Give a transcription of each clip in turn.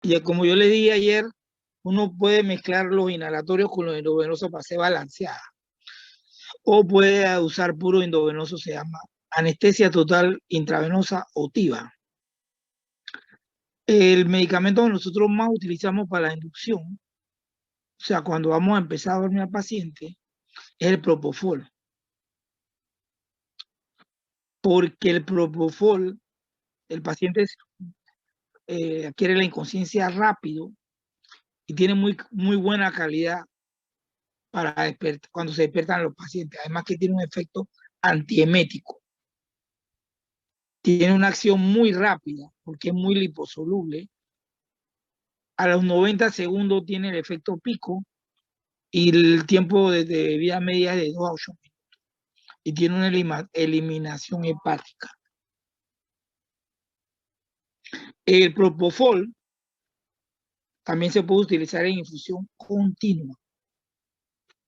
Y como yo le dije ayer, uno puede mezclar los inhalatorios con los endovenosos para ser balanceada. O puede usar puro endovenoso, se llama anestesia total intravenosa o TIVA. El medicamento que nosotros más utilizamos para la inducción, o sea, cuando vamos a empezar a dormir al paciente, es el propofol. Porque el propofol, el paciente adquiere la inconsciencia rápido y tiene muy buena calidad para cuando se despiertan los pacientes. Además que tiene un efecto antiemético. Tiene una acción muy rápida porque es muy liposoluble. A los 90 segundos tiene el efecto pico y el tiempo de vida media es de 2 a 8 minutos. Y tiene una eliminación hepática. El propofol también se puede utilizar en infusión continua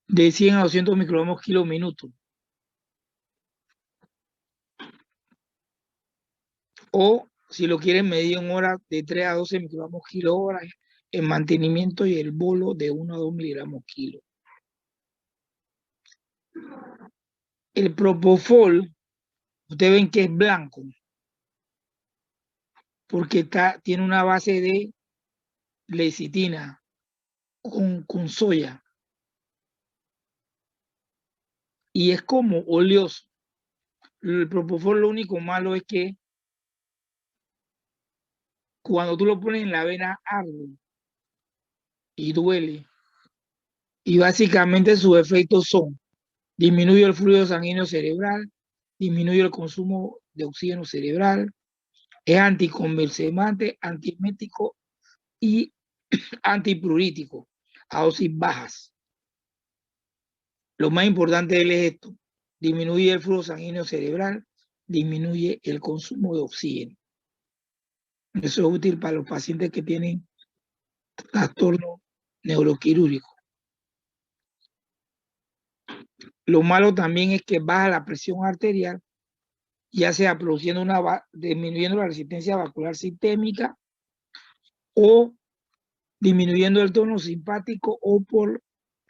de 100 a 200 microgramos kilo minuto. O si lo quieren medir en horas, de 3 a 12 microgramos kilo hora en mantenimiento y el bolo de 1 a 2 miligramos kilo. El propofol, ustedes ven que es blanco porque tiene una base de lecitina con soya y es como oleoso. El propofol lo único malo es que cuando tú lo pones en la vena arde y duele. Y básicamente sus efectos son: disminuye el fluido sanguíneo cerebral, disminuye el consumo de oxígeno cerebral, es anticonvulsivante, antiemético y antiprurítico a dosis bajas. Lo más importante de él es esto: disminuye el flujo sanguíneo cerebral, disminuye el consumo de oxígeno. Eso es útil para los pacientes que tienen trastorno neuroquirúrgico. Lo malo también es que baja la presión arterial, ya sea disminuyendo la resistencia vascular sistémica o disminuyendo el tono simpático o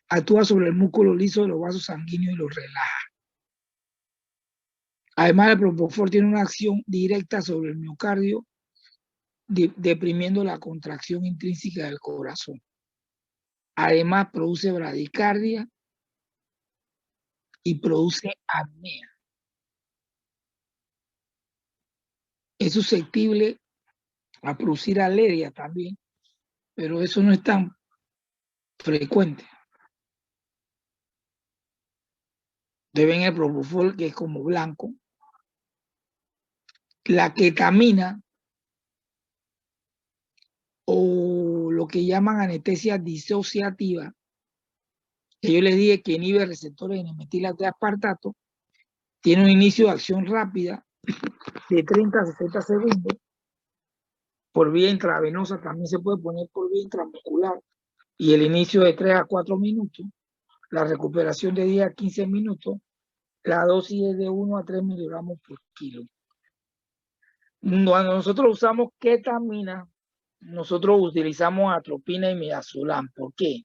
actúa sobre el músculo liso de los vasos sanguíneos y los relaja. Además, el propofol tiene una acción directa sobre el miocardio, deprimiendo la contracción intrínseca del corazón. Además, produce bradicardia y produce apnea. Es susceptible a producir alergia también, pero eso no es tan frecuente. Deben el propofol, que es como blanco. La ketamina, o lo que llaman anestesia disociativa, que yo les dije que inhibe receptores de metil de aspartato, tiene un inicio de acción rápida de 30 a 60 segundos por vía intravenosa, también se puede poner por vía intramuscular, y el inicio de 3 a 4 minutos, la recuperación de 10 a 15 minutos, la dosis es de 1 a 3 miligramos por kilo. Cuando nosotros usamos ketamina, nosotros utilizamos atropina y midazolam. ¿Por qué?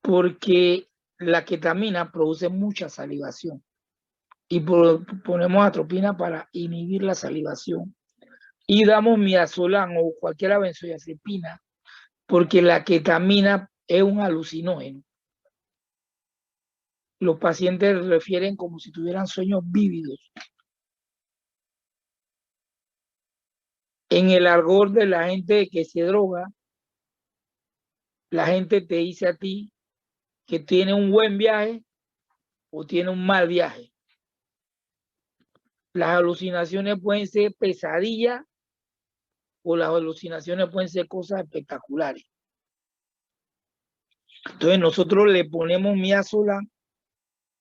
Porque la ketamina produce mucha salivación y ponemos atropina para inhibir la salivación y damos midazolam o cualquier benzodiazepina porque la ketamina es un alucinógeno. Los pacientes refieren como si tuvieran sueños vívidos. En el argot de la gente que se droga, la gente te dice a ti que tiene un buen viaje o tiene un mal viaje. Las alucinaciones pueden ser pesadillas o las alucinaciones pueden ser cosas espectaculares. Entonces nosotros le ponemos midazolam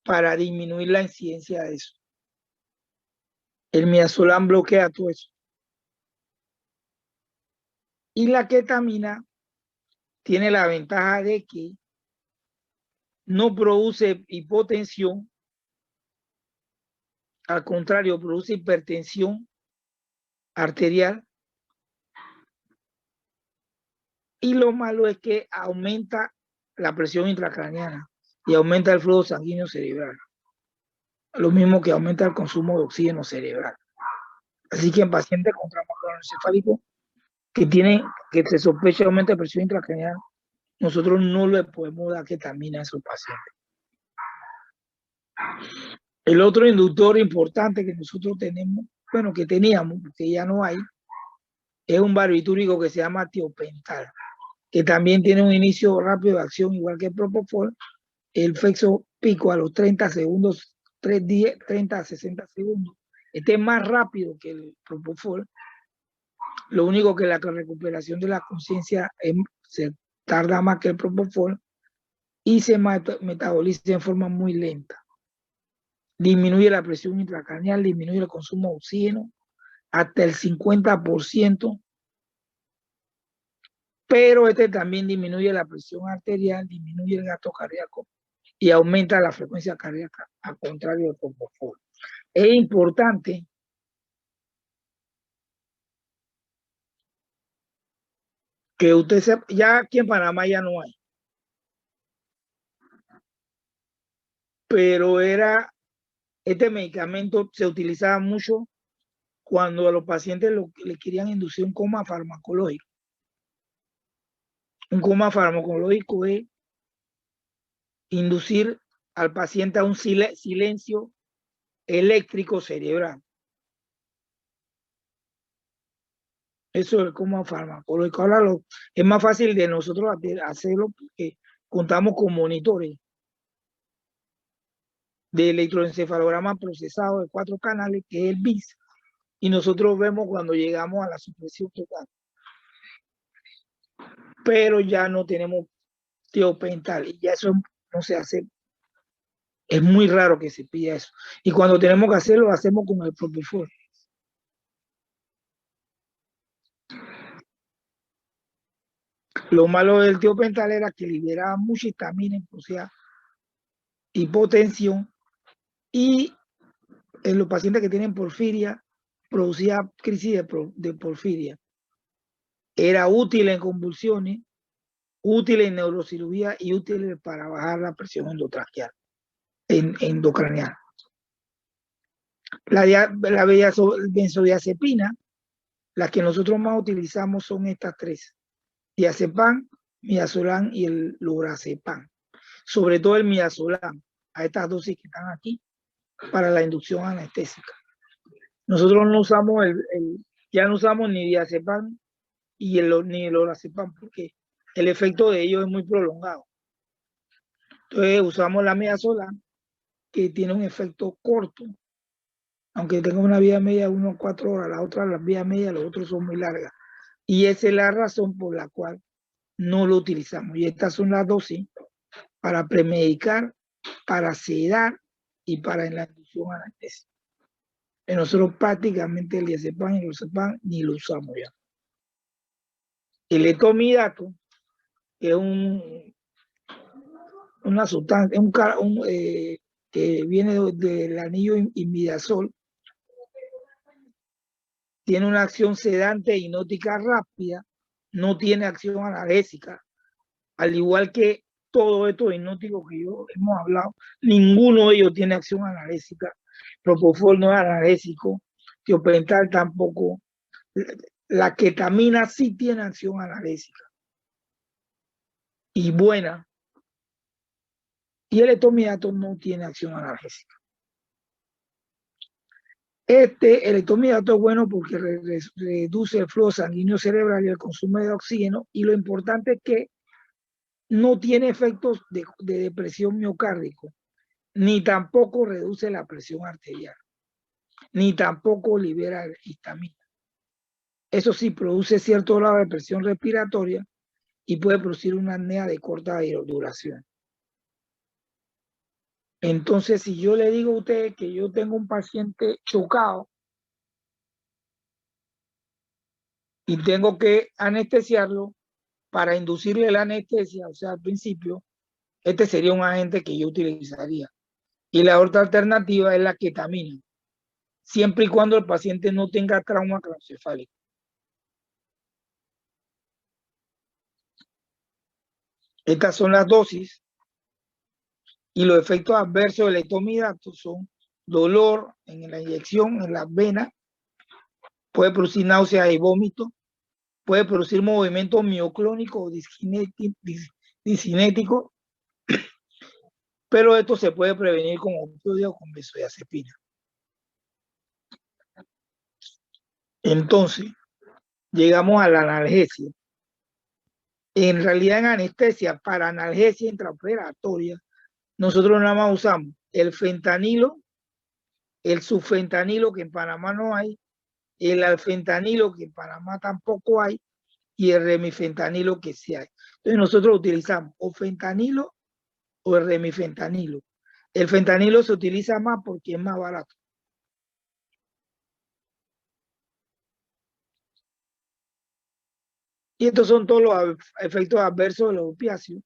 para disminuir la incidencia de eso. El midazolam bloquea todo eso. Y la ketamina tiene la ventaja de que no produce hipotensión, al contrario, produce hipertensión arterial Y lo malo es que aumenta la presión intracraneana y aumenta el flujo sanguíneo cerebral. Lo mismo que aumenta el consumo de oxígeno cerebral. Así que en pacientes con trauma craneoencefálico que se sospecha aumento de presión intracraneal, nosotros no le podemos dar ketamina a esos pacientes. El otro inductor importante que nosotros tenemos, bueno, que teníamos, porque ya no hay, es un barbitúrico que se llama tiopental, que también tiene un inicio rápido de acción igual que el propofol. El efecto pico a los 30 segundos, 30 a 60 segundos. Este es más rápido que el propofol. Lo único que la recuperación de la conciencia se tarda más que el propofol y se metaboliza en forma muy lenta. Disminuye la presión intracraneal, disminuye el consumo de oxígeno hasta el 50%, pero este también disminuye la presión arterial, disminuye el gasto cardíaco y aumenta la frecuencia cardíaca, al contrario del propofol. Es importante que usted sepa, ya aquí en Panamá ya no hay, pero este medicamento se utilizaba mucho cuando a los pacientes le querían inducir un coma farmacológico. Un coma farmacológico es inducir al paciente a un silencio eléctrico cerebral. Eso es el coma farmacológico. Ahora es más fácil de nosotros hacerlo porque contamos con monitores de electroencefalograma procesado de 4 canales, que es el BIS, y nosotros vemos cuando llegamos a la supresión total. Pero ya no tenemos tiopental y ya eso no se hace. Es muy raro que se pida eso. Y cuando tenemos que hacerlo, lo hacemos con el propofol. Lo malo del tiopental era que liberaba mucha histamina, o sea, hipotensión, y en los pacientes que tienen porfiria, producía crisis de porfiria. Era útil en convulsiones, útil en neurocirugía y útil para bajar la presión endotraqueal, endocraneal. La benzodiazepina, las que nosotros más utilizamos son estas tres: diazepam, midazolam y el lorazepam. Sobre todo el midazolam, a estas dosis que están aquí, para la inducción anestésica. Nosotros no usamos ya no usamos ni diazepam ni el lorazepam porque el efecto de ellos es muy prolongado. Entonces usamos la midazolam, que tiene un efecto corto, aunque tenga una vida media de 1 a 4 horas, la otra, las vías medias, los otros son muy largas. Y esa es la razón por la cual no lo utilizamos. Y estas son las dosis para premedicar, para sedar y para en la inducción anestésica. Nosotros prácticamente el diazepam y el lorazepam ni lo usamos ya. El etomidato, que es una sustancia, que viene del anillo imidazol, tiene una acción sedante e hipnótica rápida, no tiene acción analgésica, al igual que todos estos hipnóticos que hemos hablado, ninguno de ellos tiene acción analgésica. Propofol no es analgésico, tiopental tampoco. La ketamina sí tiene acción analgésica y buena, y el etomidato no tiene acción analgésica. El etomidato es bueno porque reduce el flujo sanguíneo cerebral y el consumo de oxígeno, y lo importante es que no tiene efectos de depresión miocárdica, ni tampoco reduce la presión arterial, ni tampoco libera histamina. Eso sí, produce cierto grado de presión respiratoria y puede producir una apnea de corta duración. Entonces, si yo le digo a usted que yo tengo un paciente chocado y tengo que anestesiarlo para inducirle la anestesia, o sea, al principio, este sería un agente que yo utilizaría. Y la otra alternativa es la ketamina, siempre y cuando el paciente no tenga trauma craneoencefálico. Estas son las dosis y los efectos adversos del etomidato son dolor en la inyección, en las venas, puede producir náuseas y vómito, puede producir movimiento mioclónico o discinético, pero esto se puede prevenir con opioide o con benzodiazepina. Entonces, llegamos a la analgesia. En realidad, en anestesia, para analgesia intraoperatoria, nosotros nada más usamos el fentanilo, el sulfentanilo, que en Panamá no hay, el alfentanilo, que en Panamá tampoco hay, y el remifentanilo, que sí hay. Entonces nosotros utilizamos o fentanilo o el remifentanilo. El fentanilo se utiliza más porque es más barato. Y estos son todos los efectos adversos de los opiáceos.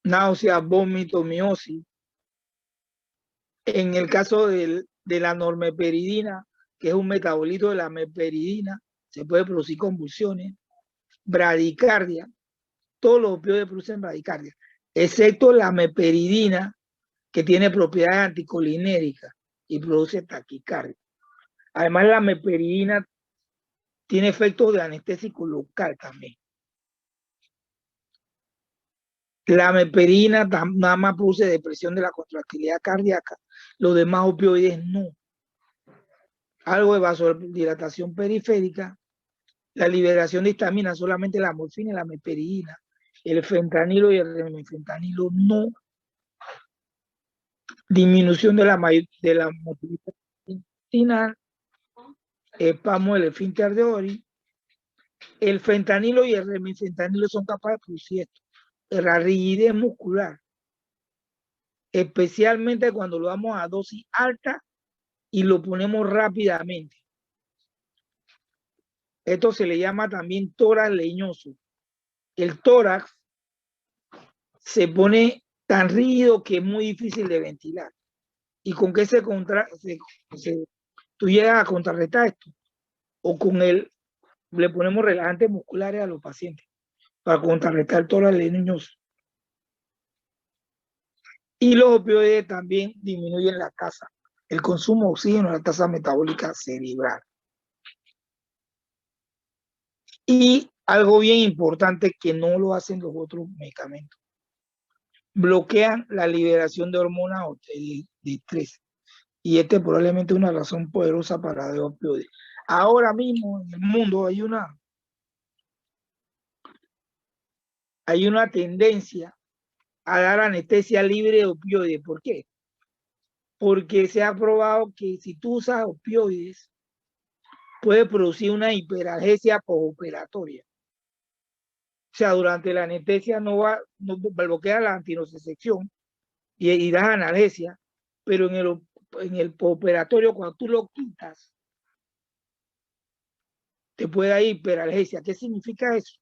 Náuseas, vómito, miosis. En el caso de la normeperidina, que es un metabolito de la meperidina, se puede producir convulsiones, bradicardia. Todos los opioides producen bradicardia, excepto la meperidina, que tiene propiedades anticolinéricas y produce taquicardia. Además, la meperidina tiene efectos de anestésico local también. La meperina nada más produce depresión de la contractilidad cardíaca, los demás opioides no. Algo de vasodilatación periférica, la liberación de histamina, solamente la morfina y la meperidina. El fentanilo y el remifentanilo no. Disminución de la motilidad intestinal, espasmo del esfínter de Ori. El fentanilo y el remifentanilo son capaces de producir esto. La rigidez muscular, especialmente cuando lo damos a dosis alta y lo ponemos rápidamente. Esto se le llama también tórax leñoso. El tórax se pone tan rígido que es muy difícil de ventilar. ¿Y con qué tú llegas a contrarrestar esto? O con le ponemos relajantes musculares a los pacientes para contrarrestar el tórax leñoso. Y los opioides también disminuyen la tasa, el consumo de oxígeno, la tasa metabólica cerebral. Y algo bien importante que no lo hacen los otros medicamentos. Bloquean la liberación de hormonas de estrés. Y esta es probablemente una razón poderosa para los opioides. Ahora mismo en el mundo hay una tendencia a dar anestesia libre de opioides. ¿Por qué? Porque se ha probado que si tú usas opioides, puede producir una hiperalgesia postoperatoria. O sea, durante la anestesia no bloquea la antinocicepción y das analgesia, pero en el postoperatorio, cuando tú lo quitas, te puede dar hiperalgesia. ¿Qué significa eso?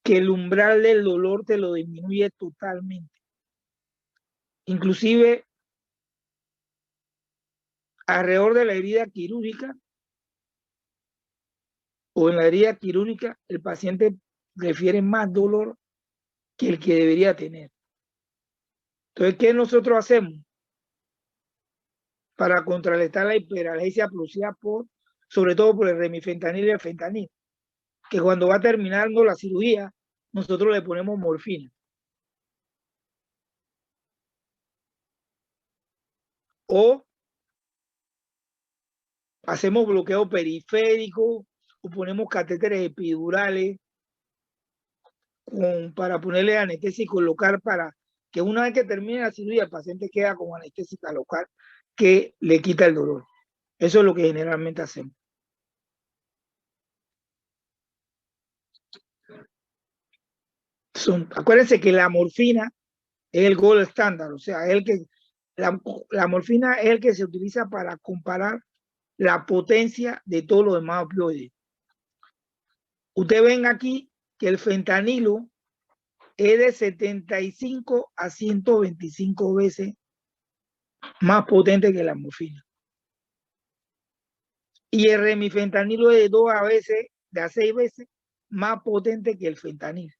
Que el umbral del dolor te lo disminuye totalmente. Inclusive, alrededor de la herida quirúrgica o en la herida quirúrgica, el paciente refiere más dolor que el que debería tener. Entonces, ¿qué nosotros hacemos para contrarrestar la hiperalgesia producida sobre todo por el remifentanil y el fentanil? Que cuando va terminando la cirugía, nosotros le ponemos morfina. O hacemos bloqueo periférico o ponemos catéteres epidurales para ponerle anestésico local para que una vez que termine la cirugía el paciente queda con anestésica local que le quita el dolor. Eso es lo que generalmente hacemos. Acuérdense que la morfina es el gold estándar, o sea, la morfina es el que se utiliza para comparar la potencia de todos los demás opioides. Ustedes ven aquí que el fentanilo es de 75 a 125 veces más potente que la morfina. Y el remifentanilo es de 2 a veces de a 6 veces más potente que el fentanil.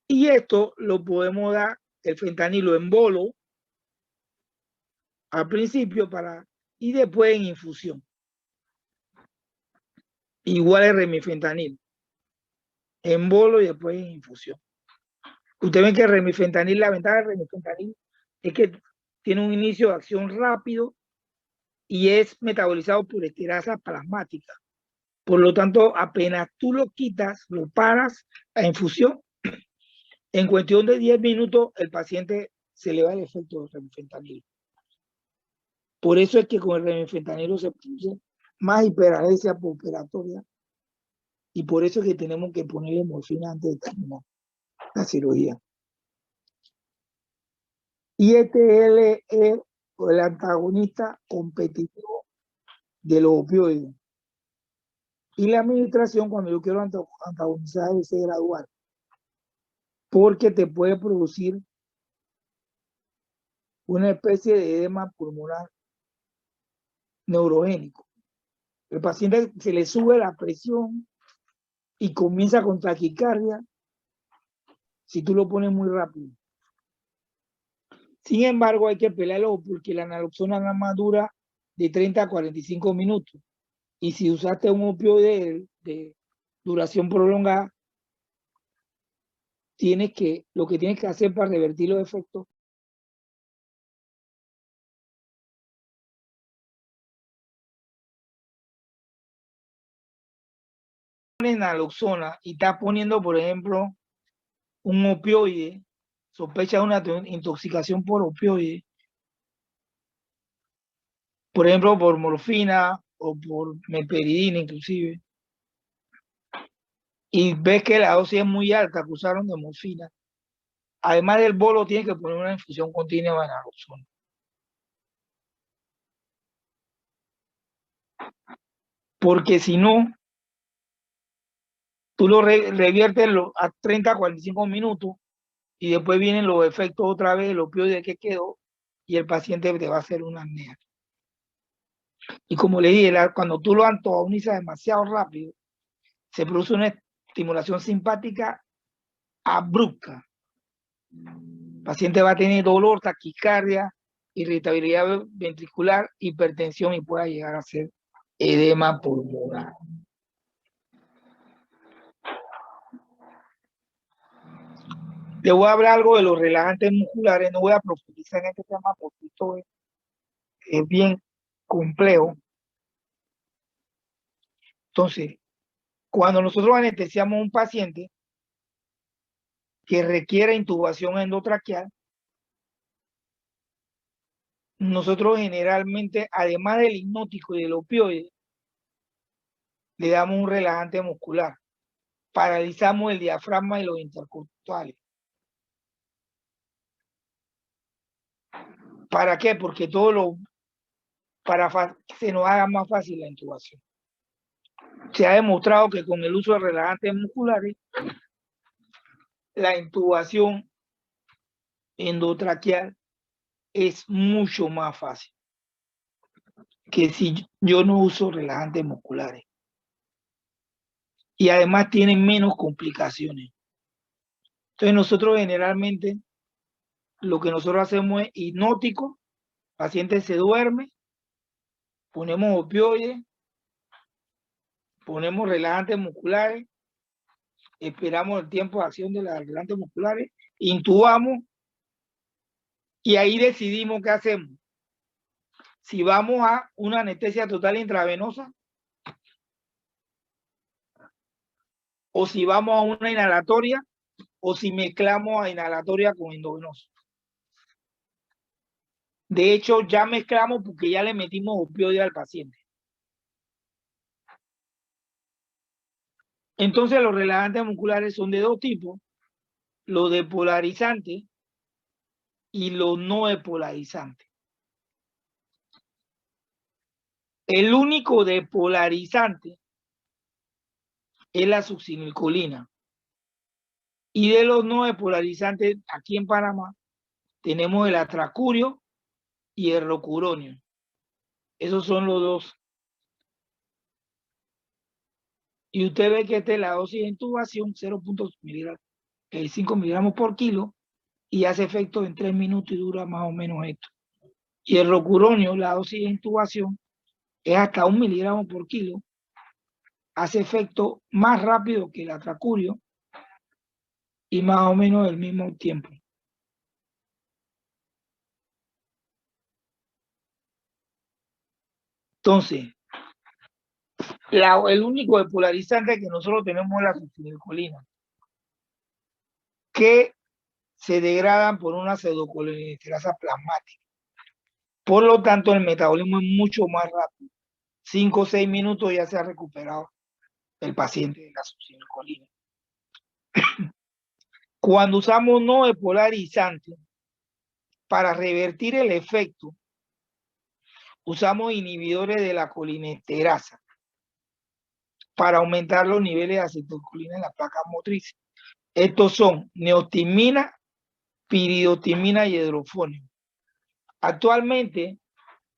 Y esto lo podemos dar, el fentanilo en bolo, al principio y después en infusión. Igual el remifentanil, en bolo y después en infusión. Usted ve que el remifentanil, la ventaja del remifentanil es que tiene un inicio de acción rápido y es metabolizado por esterasa plasmática. Por lo tanto, apenas tú lo quitas, lo paras a infusión, en cuestión de 10 minutos el paciente se le va el efecto del remifentanil. Por eso es que con el remifentanilo se produce más hiperalgesia postoperatoria y por eso es que tenemos que ponerle morfina antes de terminar la cirugía. Y este es el antagonista competitivo de los opioides. Y la administración, cuando yo quiero antagonizar, debe ser gradual, porque te puede producir una especie de edema pulmonar neurogénico. El paciente se le sube la presión y comienza con taquicardia si tú lo pones muy rápido. Sin embargo, hay que pelearlo porque la naloxona nada más dura de 30 a 45 minutos. Y si usaste un opioide de duración prolongada, lo que tienes que hacer para revertir los efectos pones naloxona y estás poniendo, por ejemplo, un opioide, sospecha de una intoxicación por opioide, por ejemplo, por morfina o por meperidina inclusive, y ves que la dosis es muy alta, acusaron de morfina, además del bolo tienes que poner una infusión continua de naloxona. Porque si no, tú lo reviertes a 30 a 45 minutos y después vienen los efectos otra vez, el opioide que quedó y el paciente te va a hacer una apnea. Y como le dije, cuando tú lo antagonizas demasiado rápido, se produce una estimulación simpática abrupta. El paciente va a tener dolor, taquicardia, irritabilidad ventricular, hipertensión y pueda llegar a ser edema pulmonar. Le voy a hablar algo de los relajantes musculares, no voy a profundizar en este tema porque esto es bien complejo. Entonces, cuando nosotros anestesiamos a un paciente que requiere intubación endotraqueal, nosotros generalmente, además del hipnótico y del opioide, le damos un relajante muscular. Paralizamos el diafragma y los intercostales. ¿Para qué? Porque para que se nos haga más fácil la intubación. Se ha demostrado que con el uso de relajantes musculares, la intubación endotraqueal es mucho más fácil que si yo no uso relajantes musculares. Y además tienen menos complicaciones. Entonces nosotros generalmente lo que nosotros hacemos es hipnótico, el paciente se duerme, ponemos opioides, ponemos relajantes musculares, esperamos el tiempo de acción de los relajantes musculares, intubamos y ahí decidimos qué hacemos. Si vamos a una anestesia total intravenosa o si vamos a una inhalatoria o si mezclamos a inhalatoria con endovenoso. De hecho, ya mezclamos porque ya le metimos opioide al paciente. Entonces, los relajantes musculares son de dos tipos, los depolarizantes y los no depolarizantes. El único depolarizante es la succinilcolina. Y de los no depolarizantes, aquí en Panamá, tenemos el atracurio y el rocuronio. Esos son los dos. Y usted ve que esta es la dosis de intubación, 0.5 miligramos por kilo, y hace efecto en 3 minutos y dura más o menos esto. Y el rocuronio, la dosis de intubación, es hasta 1 miligramo por kilo, hace efecto más rápido que el atracurio y más o menos el mismo tiempo. Entonces, el único depolarizante que nosotros tenemos es la sulfinilcolina, que se degradan por una pseudocolinesterasa plasmática. Por lo tanto, el metabolismo es mucho más rápido. 5 o 6 minutos ya se ha recuperado el paciente de la sulfinilcolina. Cuando usamos no depolarizante, para revertir el efecto, usamos inhibidores de la colinesterasa para aumentar los niveles de acetilcolina en la placa motriz. Estos son neostimina, piridoximina y hidrofonio. Actualmente,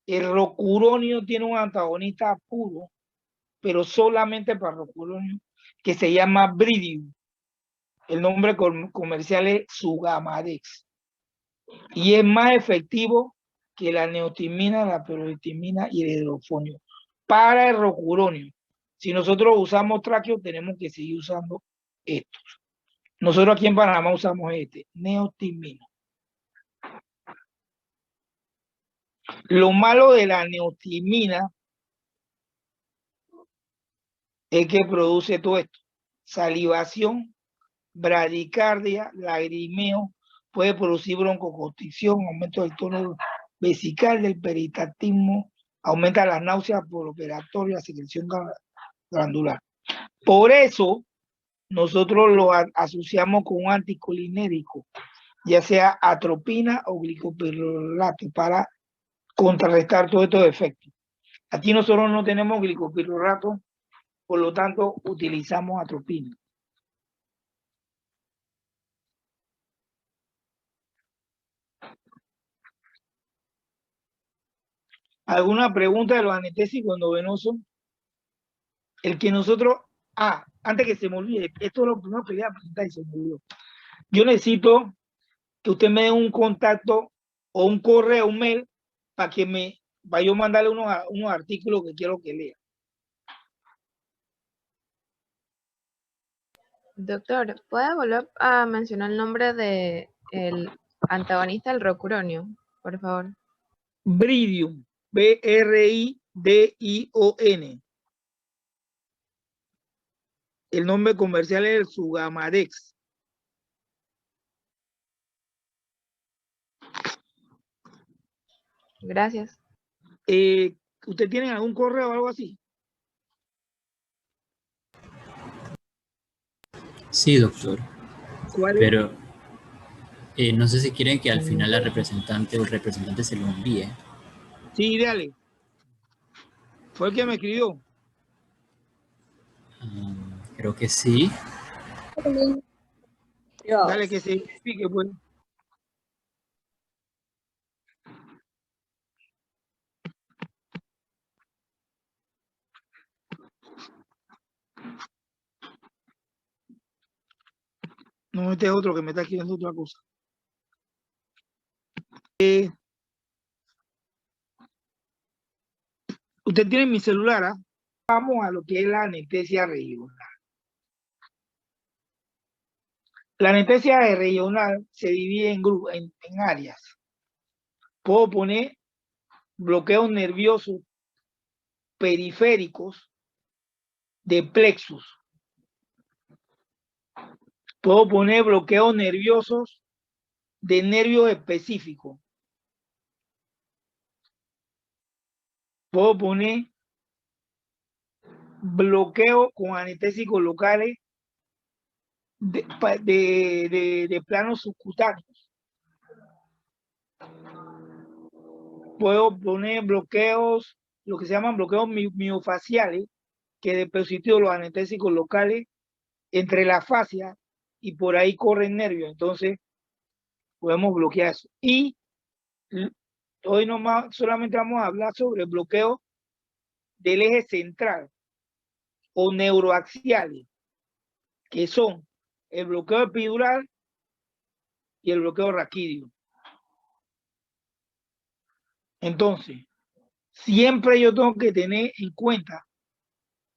el rocuronio tiene un antagonista puro, pero solamente para rocuronio, que se llama Bridium. El nombre comercial es Sugamadex. Y es más efectivo que la neostimina, la piridoximina y el hidrofonio para el rocuronio. Si nosotros usamos tráqueo, tenemos que seguir usando estos. Nosotros aquí en Panamá usamos este, neostimina. Lo malo de la neostimina es que produce todo esto: salivación, bradicardia, lagrimeo, puede producir broncoconstricción, aumento del tono vesical, del peritactismo, aumenta las náuseas por operatoria, secreción glandular. Por eso nosotros lo asociamos con un anticolinérico, ya sea atropina o glicopirrolato, para contrarrestar todos estos efectos. Aquí nosotros no tenemos glicopirrolato, por lo tanto utilizamos atropina. ¿Alguna pregunta de los anestésicos endovenosos? El que nosotros... antes que se me olvide, esto es lo primero que voy a presentar y se me olvidó. Yo necesito que usted me dé un contacto o un correo, un mail, para que me vaya a mandarle unos artículos que quiero que lea. Doctor, ¿puede volver a mencionar el nombre del antagonista del rocuronio, por favor? Bridium, B-R-I-D-I-O-N. El nombre comercial es el Sugamadex. Gracias. ¿Usted tiene algún correo o algo así? Sí, doctor. ¿Cuál es? Pero no sé si quieren que al final la representante o el representante se lo envíe. Sí, dale. Fue el que me escribió. Creo que sí. Dale, que se explique, pues. No, este es otro que me está escribiendo otra cosa. Usted tiene mi celular, ¿ah? Vamos a lo que es la anestesia regional. La anestesia regional se divide en áreas. Puedo poner bloqueos nerviosos periféricos de plexus. Puedo poner bloqueos nerviosos de nervios específicos. Puedo poner bloqueo con anestésicos locales de planos subcutáneos. Puedo poner bloqueos, lo que se llaman bloqueos miofaciales, que depositan los anestésicos locales entre la fascia y por ahí corren nervios. Entonces, podemos bloquear eso. Y Hoy nomás solamente vamos a hablar sobre el bloqueo del eje central o neuroaxiales, que son el bloqueo epidural y el bloqueo raquídeo. Entonces, siempre yo tengo que tener en cuenta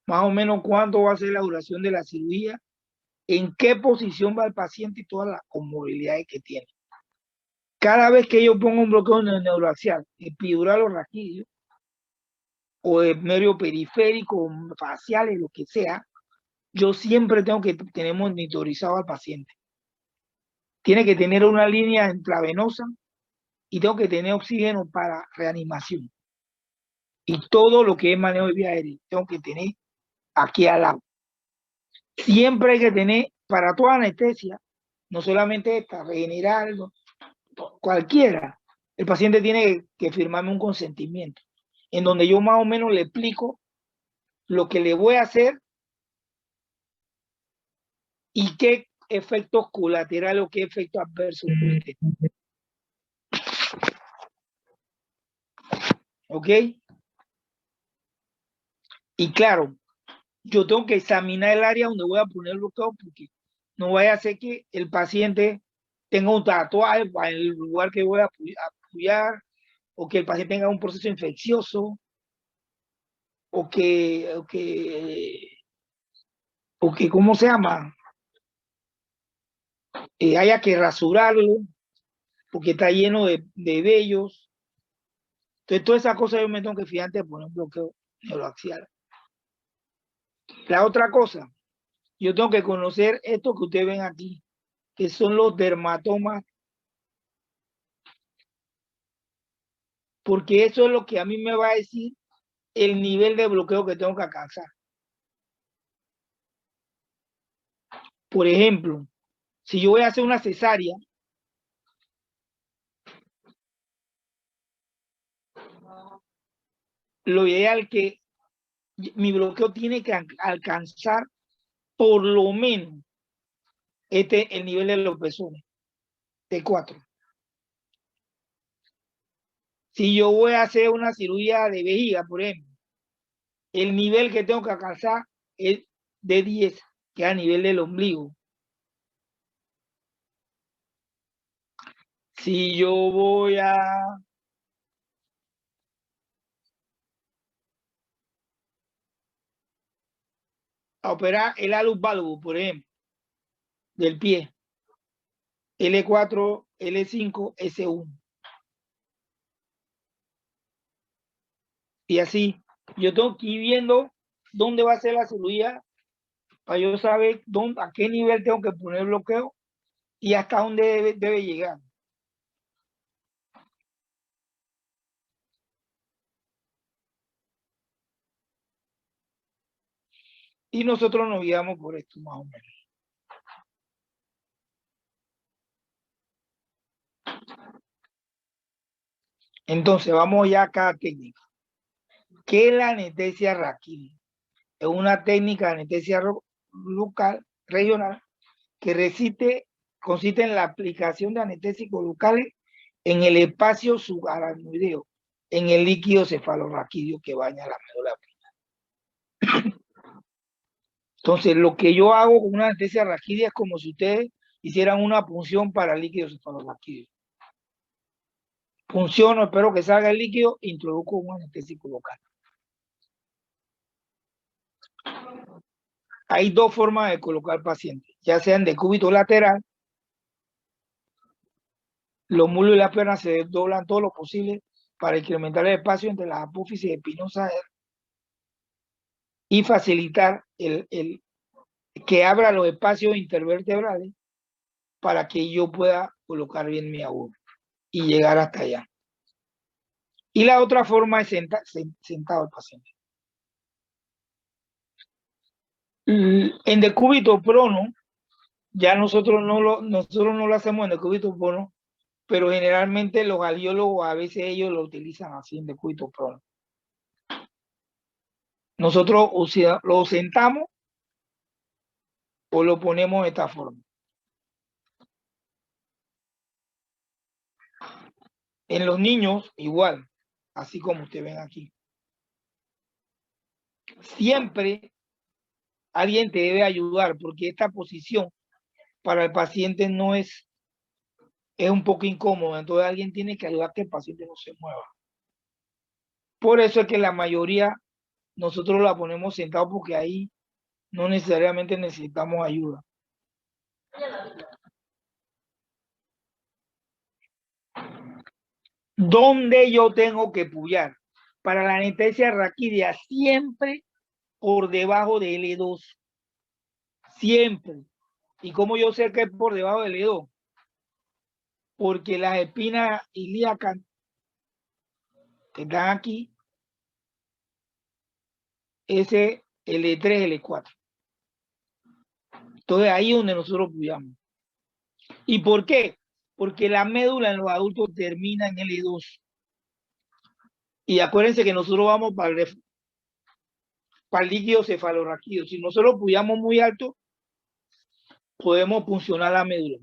más o menos cuánto va a ser la duración de la cirugía, en qué posición va el paciente y todas las comorbilidades que tiene. Cada vez que yo pongo un bloqueo neuroaxial, epidural o raquídeo, o de medio periférico, faciales, lo que sea, yo siempre tengo que tener monitorizado al paciente. Tiene que tener una línea intravenosa y tengo que tener oxígeno para reanimación. Y todo lo que es manejo de vía aérea, tengo que tener aquí al lado. Siempre hay que tener, para toda anestesia, no solamente esta, general, cualquiera, el paciente tiene que firmarme un consentimiento, en donde yo más o menos le explico lo que le voy a hacer y qué efectos colaterales o qué efectos adversos puede tener. ¿Ok? Y claro, yo tengo que examinar el área donde voy a poner el bloqueo porque no vaya a ser que el paciente tenga un tatuaje en el lugar que voy a apoyar, o que el paciente tenga un proceso infeccioso, o que ¿cómo se llama? Haya que rasurarlo, porque está lleno de vellos. Entonces, todas esas cosas yo me tengo que fijar antes de poner un bloqueo neuroaxial. La otra cosa, yo tengo que conocer esto que ustedes ven aquí, que son los dermatomas, porque eso es lo que a mí me va a decir el nivel de bloqueo que tengo que alcanzar. Por ejemplo, si yo voy a hacer una cesárea, lo ideal es que mi bloqueo tiene que alcanzar por lo menos el nivel de los pezones, T4. Si yo voy a hacer una cirugía de vejiga, por ejemplo, el nivel que tengo que alcanzar es de 10, que es a nivel del ombligo. Si yo voy a operar el alus valgus, por ejemplo, del pie, L4, L5, S1. Y así, yo tengo que ir viendo dónde va a ser la cirugía para yo saber a qué nivel tengo que poner bloqueo y hasta dónde debe llegar. Y nosotros nos guiamos por esto más o menos. Entonces, vamos ya a cada técnica. ¿Qué es la anestesia raquídea? Es una técnica de anestesia local, regional, que consiste en la aplicación de anestésicos locales en el espacio subaracnoideo, en el líquido cefalorraquídeo que baña la médula espinal. Entonces, lo que yo hago con una anestesia raquídea es como si ustedes hicieran una punción para el líquido cefalorraquídeo. Funciono, espero que salga el líquido, introduzco un anestésico local. Hay dos formas de colocar pacientes, ya sean de cúbito lateral, los muslos y las piernas se doblan todo lo posible para incrementar el espacio entre las apófisis espinosas y facilitar que abra los espacios intervertebrales para que yo pueda colocar bien mi aguja y llegar hasta allá. Y la otra forma es sentado el paciente. En decúbito prono, ya nosotros no lo hacemos en decúbito prono, pero generalmente los cardiólogos a veces ellos lo utilizan así en decúbito prono. Nosotros lo sentamos o lo ponemos de esta forma. En los niños, igual, así como ustedes ven aquí. Siempre alguien te debe ayudar porque esta posición para el paciente no es un poco incómoda, entonces alguien tiene que ayudar a que el paciente no se mueva. Por eso es que la mayoría nosotros la ponemos sentado porque ahí no necesariamente necesitamos ayuda. ¿Dónde yo tengo que puyar? Para la anestesia raquídea, siempre por debajo de L2. Siempre. ¿Y cómo yo sé que es por debajo de L2? Porque las espinas ilíacas que están aquí, ese L3, L4. Entonces ahí es donde nosotros puyamos. ¿Y por qué? Porque la médula en los adultos termina en L2. Y acuérdense que nosotros vamos para el líquido cefalorraquídeo. Si nosotros puyamos muy alto, podemos puncionar la médula.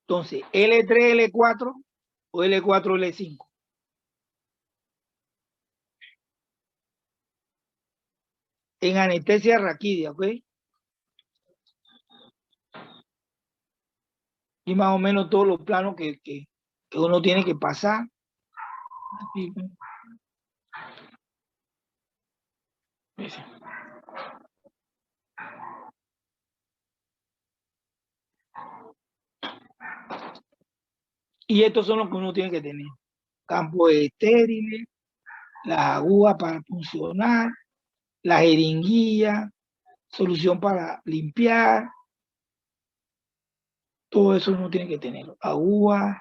Entonces, L3, L4 o L4, L5. En anestesia raquídea, ¿ok? Y más o menos todos los planos que uno tiene que pasar. Y estos son los que uno tiene que tener. Campos estériles, las agujas para funcionar, la jeringuilla, solución para limpiar. Todo eso uno tiene que tener. Agujas,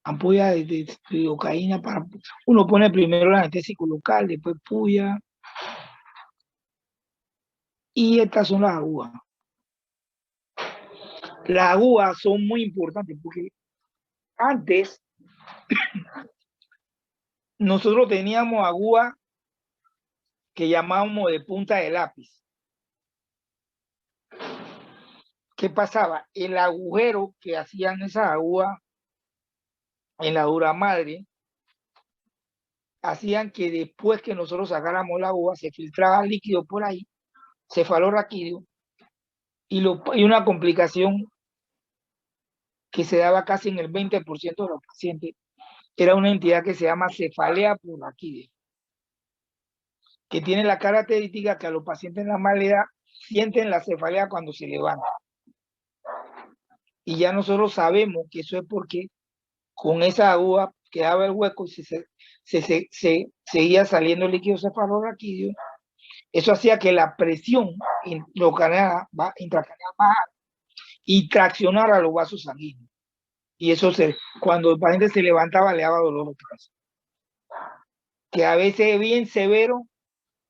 ampollas de lidocaína para... Uno pone primero el anestésico local, después puya. Y estas son las agujas. Las agujas son muy importantes porque antes nosotros teníamos agujas que llamábamos de punta de lápiz. ¿Qué pasaba? El agujero que hacían esas agujas en la dura madre hacían que después que nosotros sacáramos la aguja se filtraba líquido por ahí, cefalorraquídeo, y una complicación que se daba casi en el 20% de los pacientes era una entidad que se llama cefalea por raquídea, que tiene la característica que a los pacientes en la mala edad sienten la cefalea cuando se levantan. Y ya nosotros sabemos que eso es porque con esa aguja quedaba el hueco y se seguía saliendo el líquido cefalorraquídeo. Eso hacía que la presión intracraneal bajara y traccionara los vasos sanguíneos. Y eso cuando el paciente se levantaba le daba dolor de cabeza. Que a veces es bien severo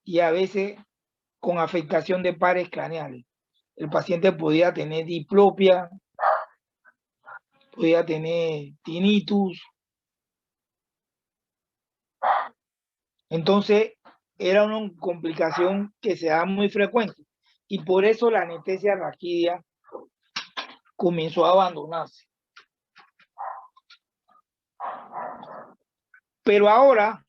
y a veces con afectación de pares craneales. El paciente podía tener diplopia, podía tener tinnitus. Entonces, era una complicación que se da muy frecuente. Y por eso la anestesia raquídea comenzó a abandonarse. Pero ahora,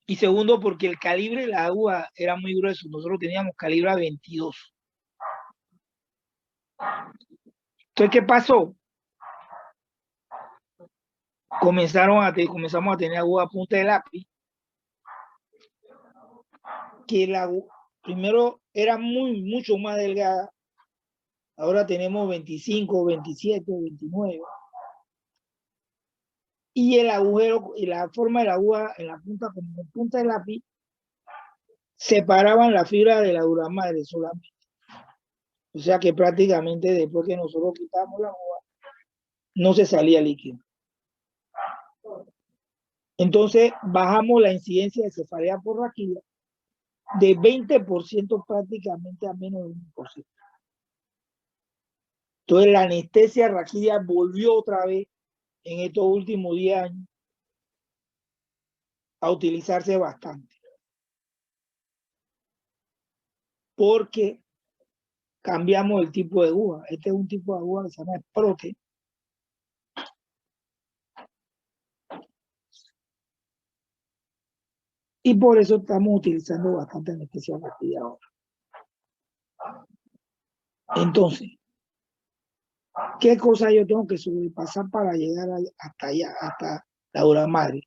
y segundo, porque el calibre de la aguja era muy grueso. Nosotros teníamos calibre 22. Entonces, ¿qué pasó? Comenzamos a tener aguja a punta de lápiz, que primero era mucho más delgada. Ahora tenemos 25, 27, 29. Y el agujero, y la forma de la aguja en la punta, como en punta de lápiz, separaban la fibra de la dura madre solamente. O sea que prácticamente después que nosotros quitamos la aguja, no se salía líquido. Entonces bajamos la incidencia de cefalea por raquídea de 20% prácticamente a menos de 1%. Entonces la anestesia raquídea volvió otra vez en estos últimos 10 años a utilizarse bastante. Porque cambiamos el tipo de aguja. Este es un tipo de aguja que se llama Sprotte. Y por eso estamos utilizando bastante anestesia rápida ahora. Entonces, ¿qué cosa yo tengo que sobrepasar para llegar hasta allá, hasta la dura madre?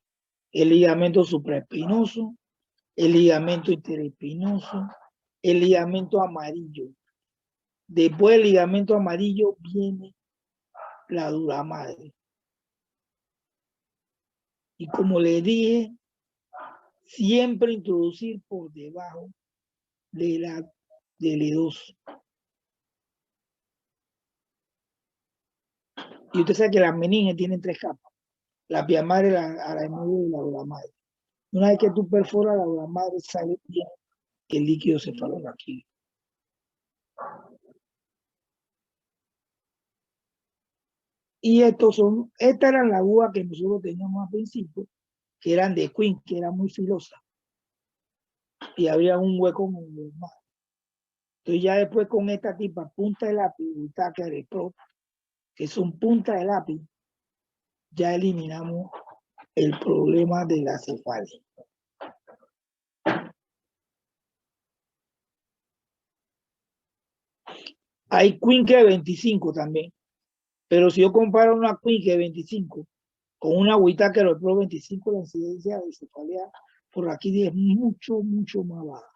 El ligamento supraespinoso, el ligamento interespinoso, el ligamento amarillo. Después del ligamento amarillo viene la dura madre. Y como le dije, siempre introducir por debajo del E2. Y usted sabe que las meninges tienen 3 capas. La pia madre, la araemio y la dura madre. Una vez que tú perforas la dura madre, sale bien el líquido cefalorraquídeo. Y estas eran las agujas que nosotros teníamos al principio, que eran de Queen, que eran muy filosas. Y había un hueco en el mar. Entonces ya después con esta tipa, punta de lápiz, Whittaker de Pro, que son punta de lápiz, ya eliminamos el problema de la cefalia. Hay Queen que 25 también, pero si yo comparo una Queen que 25 con una Whittaker Pro 25, la incidencia de cefalia por aquí es mucho, mucho más baja.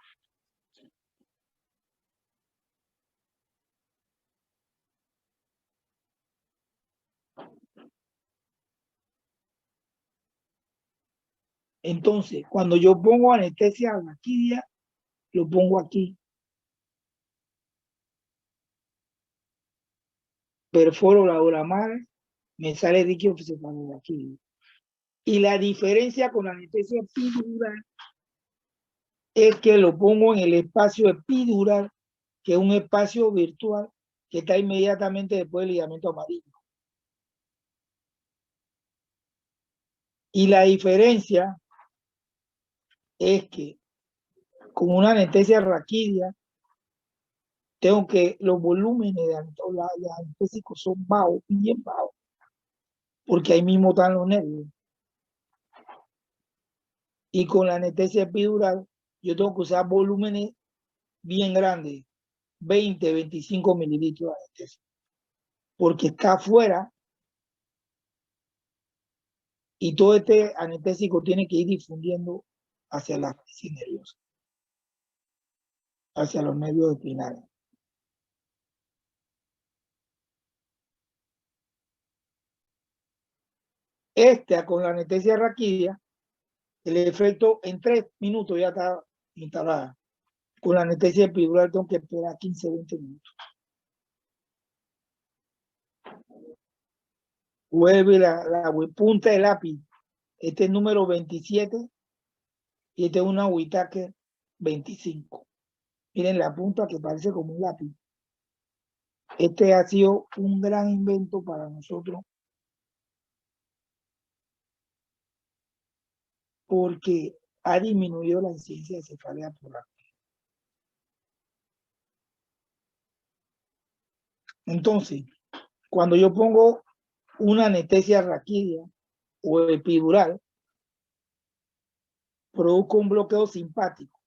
Entonces, cuando yo pongo anestesia raquídea, lo pongo aquí. Perforo la dura madre, me sale líquido cefalorraquídeo. Y la diferencia con la anestesia epidural es que lo pongo en el espacio epidural, que es un espacio virtual que está inmediatamente después del ligamento amarillo. Y la diferencia es que con una anestesia raquídea tengo que los volúmenes de anestésicos son bajos, bien bajos, porque ahí mismo están los nervios. Y con la anestesia epidural yo tengo que usar volúmenes bien grandes, 20, 25 mililitros de anestesia, porque está afuera y todo este anestésico tiene que ir difundiendo hacia la crisis nerviosa, hacia los nervios espinales. Con la anestesia raquídea, el efecto en 3 minutos ya está instalada. Con la anestesia epidural tengo que esperar 15, 20 minutos. Vuelve la punta de lápiz. Este es el número 27 y este es una Whittaker 25. Miren la punta que parece como un lápiz. Este ha sido un gran invento para nosotros porque ha disminuido la incidencia de cefalea por la. Entonces, cuando yo pongo una anestesia raquídea o epidural, produzco un bloqueo simpático.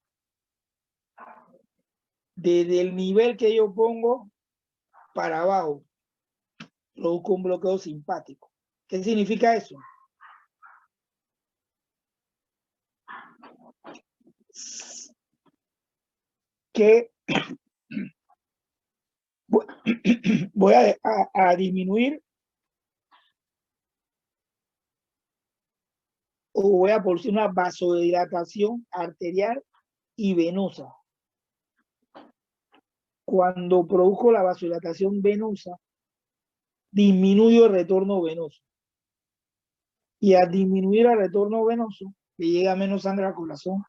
Desde el nivel que yo pongo para abajo, produzco un bloqueo simpático. ¿Qué significa eso? Que voy a disminuir o voy a producir una vasodilatación arterial y venosa. Cuando produzco la vasodilatación venosa, disminuyo el retorno venoso. Y al disminuir el retorno venoso, le llega menos sangre al corazón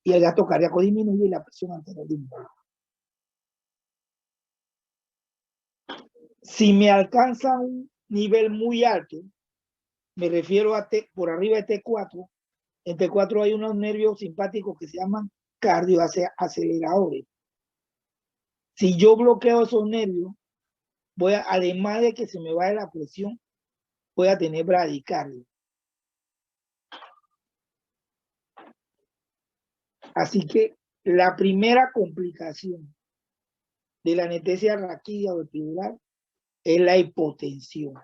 y el gasto cardíaco disminuye y la presión arterial disminuye. Si me alcanza un nivel muy alto, me refiero a por arriba de T4, en T4 hay unos nervios simpáticos que se llaman cardioaceleradores. Si yo bloqueo esos nervios, además de que se me vaya la presión, voy a tener bradicardia. Así que la primera complicación de la anestesia raquídea o epidural es la hipotensión.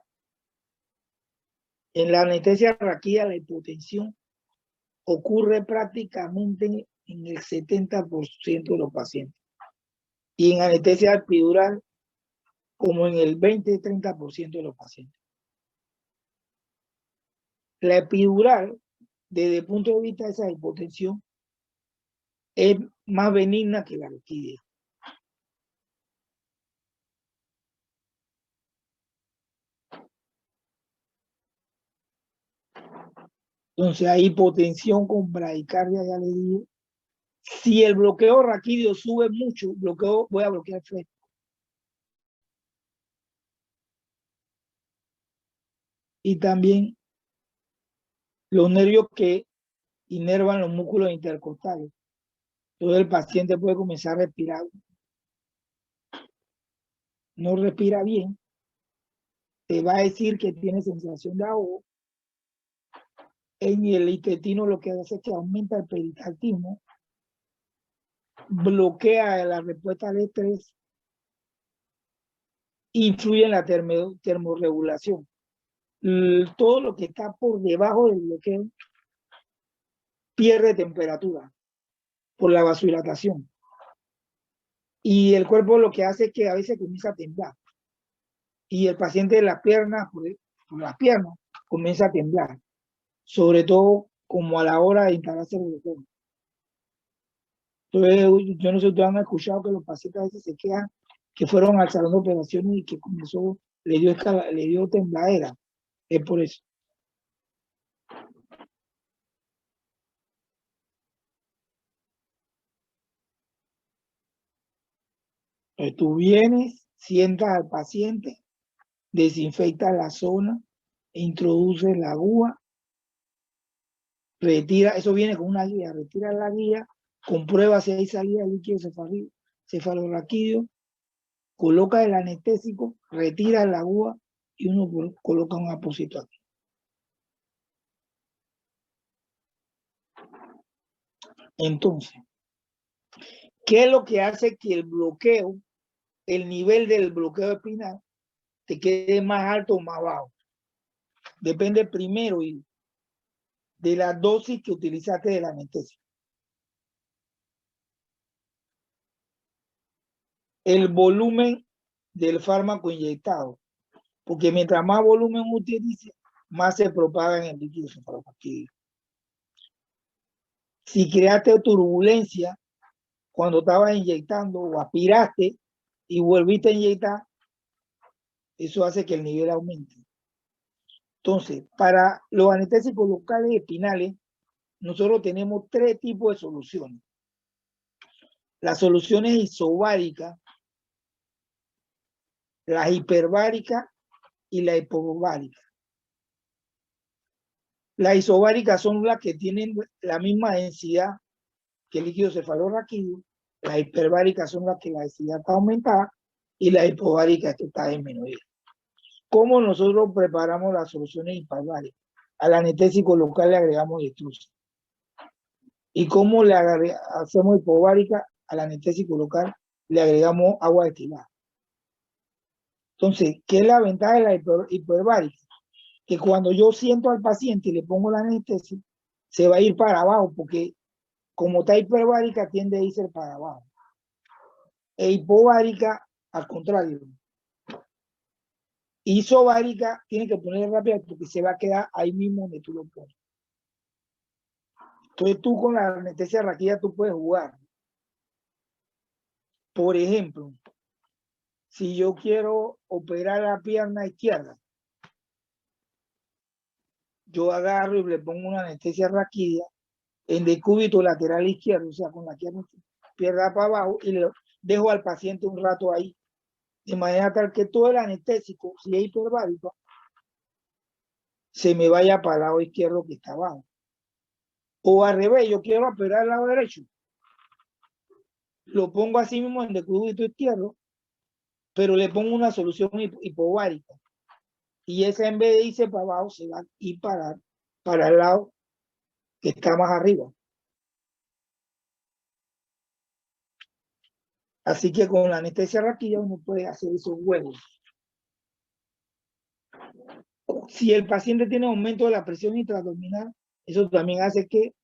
En la anestesia raquídea, la hipotensión ocurre prácticamente en el 70% de los pacientes. Y en anestesia epidural, como en el 20-30% de los pacientes. La epidural, desde el punto de vista de esa hipotensión, es más benigna que la raquídea. Entonces hay hipotensión con bradicardia, ya le digo. Si el bloqueo raquídeo sube mucho, voy a bloquear fresco. Y también los nervios que inervan los músculos intercostales. Entonces el paciente puede comenzar a respirar. No respira bien. Te va a decir que tiene sensación de ahogo. En el intestino lo que hace es que aumenta el peristaltismo, bloquea la respuesta al estrés, influye en la termorregulación. Todo lo que está por debajo del bloqueo pierde temperatura por la vasodilatación. Y el cuerpo lo que hace es que a veces comienza a temblar. Y el paciente de las piernas, por las piernas, comienza a temblar. Sobre todo como a la hora de instalarse el bloqueo. Entonces, yo no sé si ustedes han escuchado que los pacientes a veces se quedan que fueron al salón de operaciones y que comenzó, le dio tembladera. Es por eso. Entonces, tú vienes, sientas al paciente, desinfectas la zona, introduces la aguja, retira, eso viene con una guía, retira la guía, comprueba si hay salida de líquido cefalorraquídeo, coloca el anestésico, retira la aguja y uno coloca un apósito aquí. Entonces, ¿qué es lo que hace que el bloqueo, el nivel del bloqueo espinal, te quede más alto o más bajo? Depende primero de la dosis que utilizaste de la anestesia. El volumen del fármaco inyectado, porque mientras más volumen utilice, más se propaga en el líquido cefalorraquídeo. Si creaste turbulencia cuando estabas inyectando o aspiraste y volviste a inyectar, eso hace que el nivel aumente. Entonces, para los anestésicos locales espinales, nosotros tenemos tres tipos de soluciones. Las soluciones isobáricas, las hiperbáricas y la hipováricas. Las isobáricas son las que tienen la misma densidad que el líquido cefalorraquídeo. Las hiperbáricas son las que la densidad está aumentada y la hipováricas que está disminuida. ¿Cómo nosotros preparamos las soluciones hiperbáricas? Al anestésico local le agregamos extrusa. ¿Y cómo le hacemos hipováricas? Al anestésico local le agregamos agua destilada. Entonces, ¿qué es la ventaja de la hiperbárica? Que cuando yo siento al paciente y le pongo la anestesia, se va a ir para abajo, porque como está hiperbárica, tiende a irse para abajo. E hipováricas, al contrario. Isobárica tiene que poner rápido porque se va a quedar ahí mismo donde tú lo pones. Entonces tú con la anestesia raquídea tú puedes jugar. Por ejemplo, si yo quiero operar la pierna izquierda, yo agarro y le pongo una anestesia raquídea en decúbito lateral izquierdo, o sea, con la pierna para abajo, y le dejo al paciente un rato ahí, de manera tal que todo el anestésico, si es hiperbárico, se me vaya para el lado izquierdo que está abajo. O al revés, yo quiero operar el lado derecho. lo pongo así mismo en decúbito izquierdo, pero le pongo una solución hipovárica. Y esa en vez de irse para abajo, se va a ir para el lado que está más arriba. Así que con la anestesia raquídea uno puede hacer esos huevos. Si el paciente tiene aumento de la presión intraabdominal, eso también hace que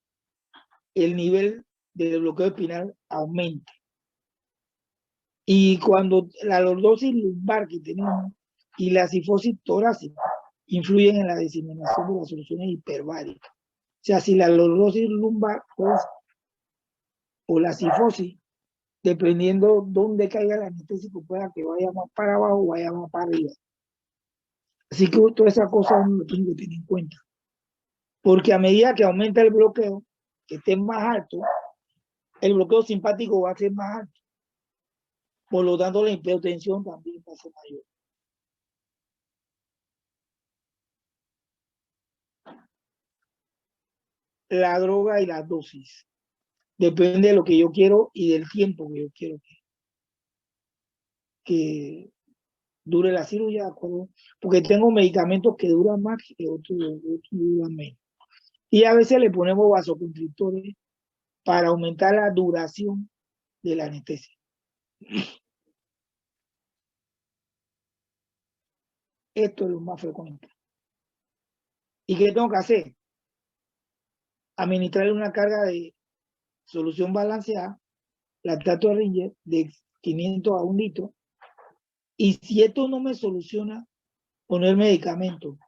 el nivel de bloqueo espinal aumente. Y cuando la lordosis lumbar que tenemos y la cifosis torácica influyen en la diseminación de las soluciones hiperbáricas. O sea, si la lordosis lumbar pues, o la cifosis, dependiendo dónde caiga el anestésico, pueda que vaya más para abajo o vaya más para arriba. Así que toda esa cosa uno lo tiene que tener en cuenta. Porque a medida que aumenta el bloqueo, que esté más alto, el bloqueo simpático va a ser más alto. Por lo tanto, la hipertensión también va a ser mayor. La droga y la dosis. Depende de lo que yo quiero y del tiempo que yo quiero que dure la cirugía, porque tengo medicamentos que duran más que otros duran menos. Y a veces le ponemos vasoconstrictores para aumentar la duración de la anestesia. Esto es lo más frecuente. ¿Y qué tengo que hacer? Administrarle una carga de solución balanceada, lactato de Ringer, de 500 a 1 litro. Y si esto no me soluciona, poner medicamento.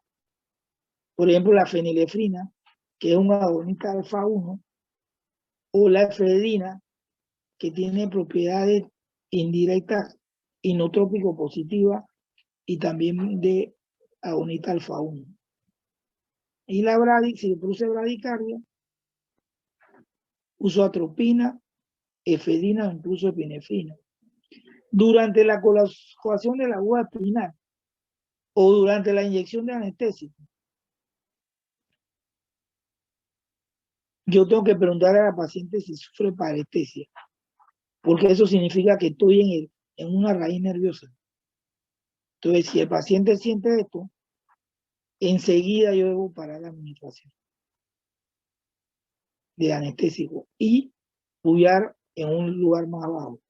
Por ejemplo, la fenilefrina, que es un agonista alfa 1, o la efedrina, que tiene propiedades indirectas inotrópico positivas y también de agonista alfa 1. Y la si produce bradicardia, uso atropina, efedrina o incluso epinefrina. Durante la coagulación de la aguja espinal o durante la inyección de anestésico, yo tengo que preguntar a la paciente si sufre parestesia, porque eso significa que estoy en una raíz nerviosa. Entonces, si el paciente siente esto, enseguida yo debo parar la administración de anestésico y puyar en un lugar más abajo.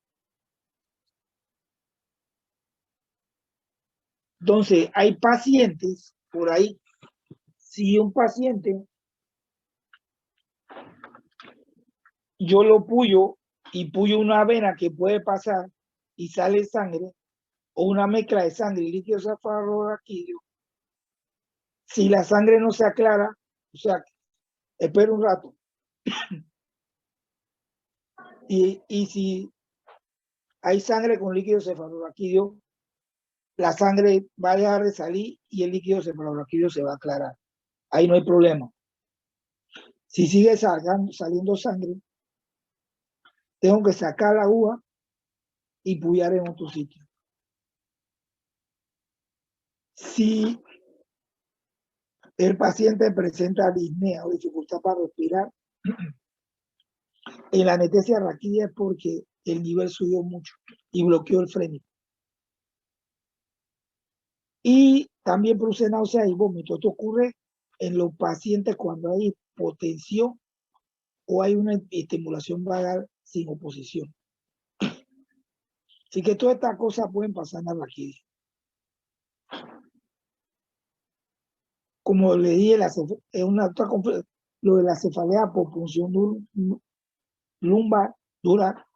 Entonces, hay pacientes por ahí, si un paciente yo lo puyo y puyo una vena que puede pasar y sale sangre, o una mezcla de sangre y líquido cefalorraquídeo, si la sangre no se aclara, o sea, espera un rato. Y si hay sangre con líquido cefalorraquídeo, la sangre va a dejar de salir y el líquido cefalorraquídeo se va a aclarar. Ahí no hay problema. Si sigue saliendo sangre, tengo que sacar la aguja y puyar en otro sitio. Si el paciente presenta disnea o dificultad para respirar, en la anestesia raquídea es porque el nivel subió mucho y bloqueó el frénico. Y también produce náuseas y vómito. Esto ocurre en los pacientes cuando hay hipotensión o hay una estimulación vagal sin oposición. Así que todas estas cosas pueden pasar en la raquídea. Como le dije, es una otra lo de la cefalea por punción lumbar dura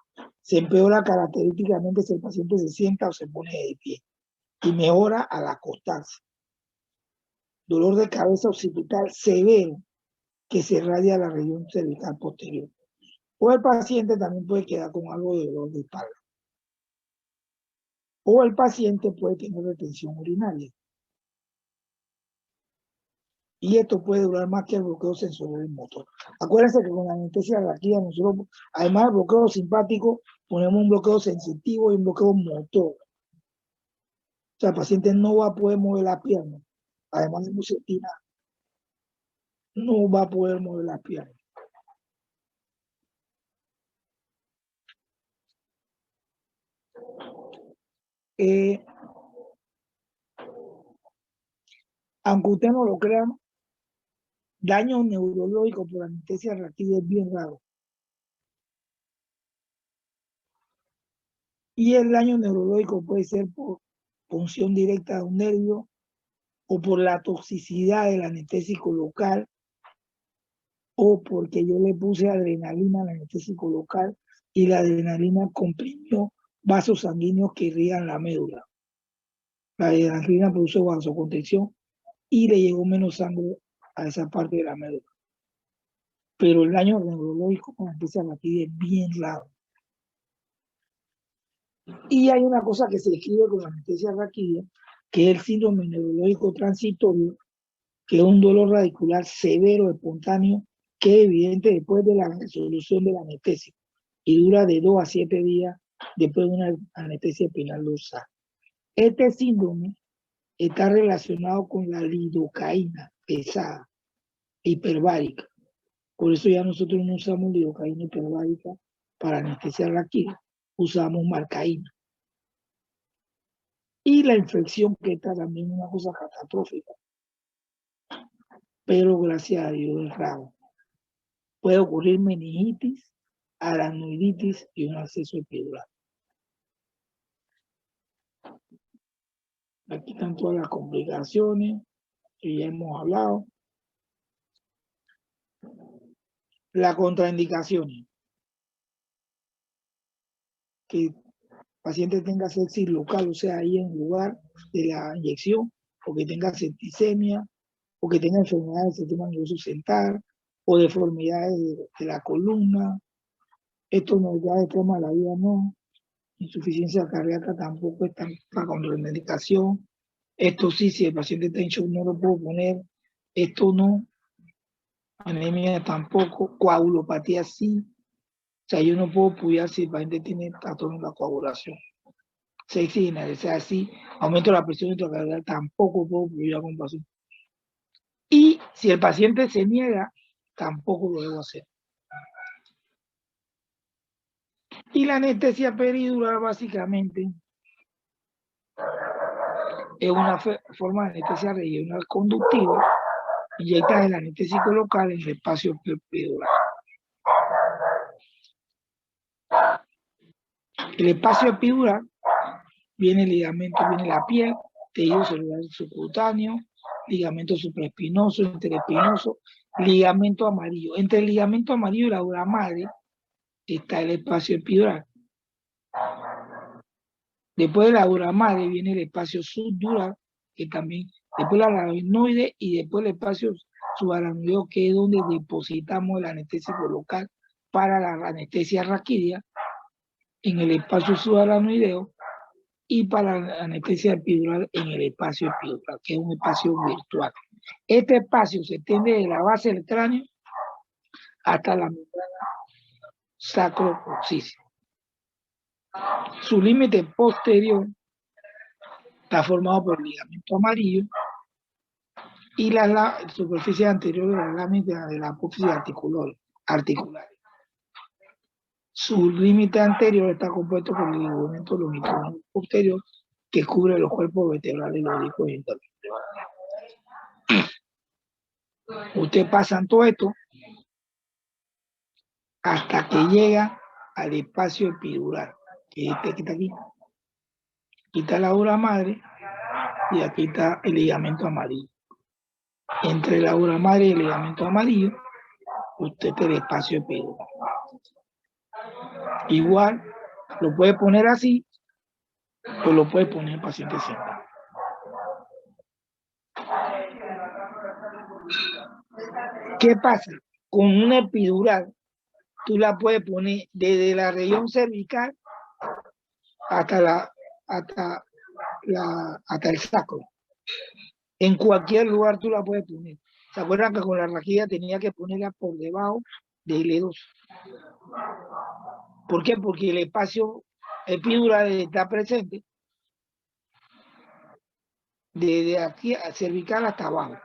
se empeora característicamente si el paciente se sienta o se pone de pie y mejora al acostarse. Dolor de cabeza occipital severo que se irradia a la región cervical posterior. O el paciente también puede quedar con algo de dolor de espalda. O el paciente puede tener retención urinaria. Y esto puede durar más que el bloqueo sensorial motor. Acuérdense que con la anestesia raquídea nosotros, además del bloqueo simpático, ponemos un bloqueo sensitivo y un bloqueo motor. O sea, el paciente no va a poder mover la pierna. Además de mucetina, no va a poder mover la pierna. Aunque usted no lo crea, daño neurológico por anestesia reactiva es bien raro. Y el daño neurológico puede ser por punción directa de un nervio o por la toxicidad del anestésico local o porque yo le puse adrenalina al anestésico local y la adrenalina comprimió vasos sanguíneos que irrigan la médula. La adrenalina produce vasoconstricción y le llegó menos sangre a esa parte de la médula. Pero el daño neurológico con anestesia reactiva es bien raro. Y hay una cosa que se describe con la anestesia reactiva, que es el síndrome neurológico transitorio, que es un dolor radicular severo, espontáneo, que es evidente después de la resolución de la anestesia y dura de 2 a 7 días después de una anestesia espinal dorsal. Este síndrome está relacionado con la lidocaína pesada, hiperbárica. Por eso ya nosotros no usamos lidocaína hiperbárica para anestesia reactiva, usamos marcaína. Y la infección, que está también es una cosa catastrófica. Pero gracias a Dios es raro. Puede ocurrir meningitis, aracnoiditis y un acceso epidural. Aquí están todas las complicaciones que ya hemos hablado. Las contraindicaciones. Que el paciente tenga sepsis local, o sea, ahí en lugar de la inyección, o que tenga septicemia, o que tenga enfermedades del sistema nervioso central, o deformidades de la columna. Esto no, ya de forma de la vida no. Insuficiencia cardíaca tampoco está para contraindicación. Esto sí, si el paciente está en shock no lo puedo poner. Esto no. Anemia tampoco. Coagulopatía sí. O sea, yo no puedo apoyar si el paciente tiene trastorno de la coagulación. Sepsis generalizada sí. Aumento de la presión intracranial tampoco puedo apoyar con paciente. Y si el paciente se niega, tampoco lo debo hacer. Y la anestesia peridural básicamente es una forma de anestesia regional conductiva, inyecta el anestésico local en el espacio epidural. El espacio epidural viene el ligamento, viene la piel, tejido celular subcutáneo, ligamento supraespinoso, interespinoso, ligamento amarillo. Entre el ligamento amarillo y la dura madre está el espacio epidural. Después de la dura madre viene el espacio subdural, que también, después la aracnoide y después el espacio subaracnoideo, que es donde depositamos el anestésico local para la anestesia raquídea, en el espacio subaracnoideo, y para la anestesia epidural en el espacio epidural, que es un espacio virtual. Este espacio se extiende de la base del cráneo hasta la membrana sacrococcígea. Su límite posterior está formado por el ligamento amarillo y la superficie anterior de la lámina de la apófisis articular. Su límite anterior está compuesto por el ligamento longitudinal posterior que cubre los cuerpos vertebrales y los discos intervertebrales. Usted pasa todo esto hasta que llega al espacio epidural, que es este que está aquí. Aquí está la dura madre y aquí está el ligamento amarillo. Entre la dura madre y el ligamento amarillo, usted tiene el espacio epidural. Igual, lo puede poner así, o lo puede poner el paciente sentado. ¿Qué pasa? Con una epidural, tú la puedes poner desde la región cervical hasta el sacro. En cualquier lugar tú la puedes poner. ¿Se acuerdan que con la raquídea tenía que ponerla por debajo del L2? ¿Por qué? Porque el espacio epidural está presente desde aquí a cervical hasta abajo.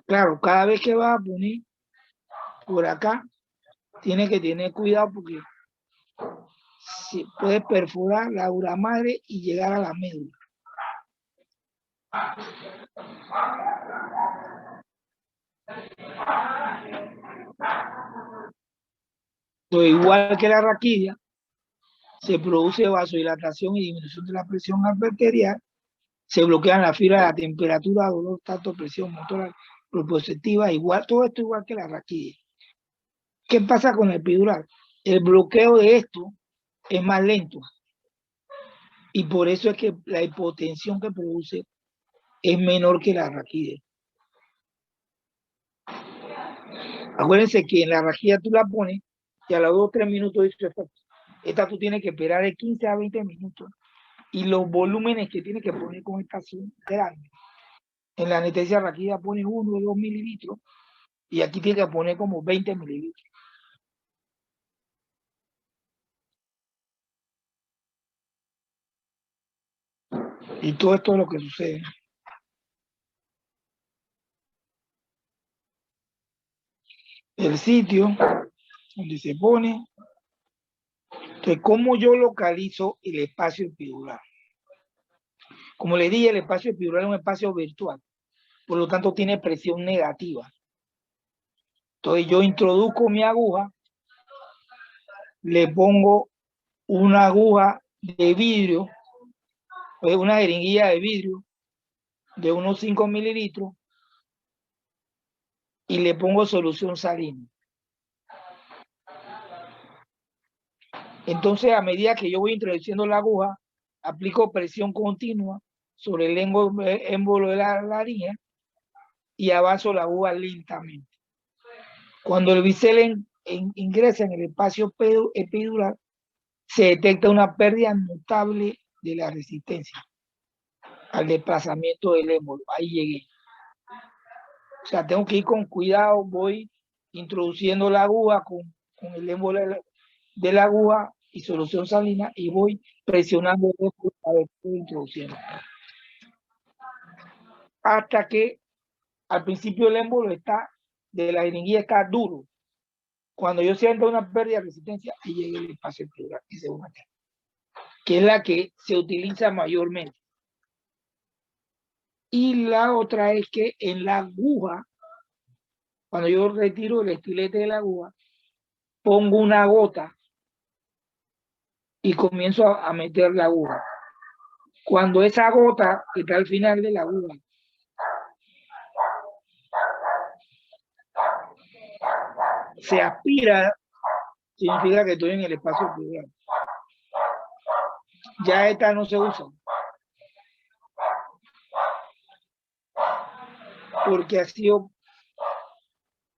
Claro, cada vez que vas a poner por acá, tienes que tener cuidado porque se puede perforar la dura madre y llegar a la médula. Entonces, igual que la raquidia, se produce vasodilatación y disminución de la presión arterial, se bloquean las fibras de la temperatura, dolor, tacto, presión motora, proprioceptiva, igual, todo esto igual que la raquidia. ¿Qué pasa con el epidural? El bloqueo de esto es más lento y por eso es que la hipotensión que produce es menor que la raquidia. Acuérdense que en la raquidia tú la pones y a los 2 o 3 minutos dice efecto. Esta tú tienes que esperar de 15 a 20 minutos y los volúmenes que tienes que poner con esta son grandes. En la anestesia raquidia pones 1 o 2 mililitros y aquí tienes que poner como 20 mililitros. Y todo esto es lo que sucede. El sitio donde se pone. Entonces, ¿cómo yo localizo el espacio epidural? Como les dije, el espacio epidural es un espacio virtual, por lo tanto tiene presión negativa. Entonces yo introduzco mi aguja, le pongo una aguja de vidrio, una jeringuilla de vidrio de unos 5 mililitros y le pongo solución salina. Entonces, a medida que yo voy introduciendo la aguja, aplico presión continua sobre el émbolo de la laringe y avanzo la aguja lentamente. Cuando el bisel ingresa en el espacio epidural, se detecta una pérdida notable de la resistencia al desplazamiento del émbolo. Ahí llegué. O sea, tengo que ir con cuidado, voy introduciendo la aguja con el émbolo de la aguja y solución salina y voy presionando el émbolo a ver qué estoy introduciendo. Hasta que al principio el émbolo de la jeringuilla está duro. Cuando yo siento una pérdida de resistencia, y llegue el espacio epidural, que es la que se utiliza mayormente. Y la otra es que en la aguja, cuando yo retiro el estilete de la aguja, pongo una gota y comienzo a meter la aguja. Cuando esa gota que está al final de la aguja se aspira, significa que estoy en el espacio epidural. Ya esta no se usa. Porque ha sido,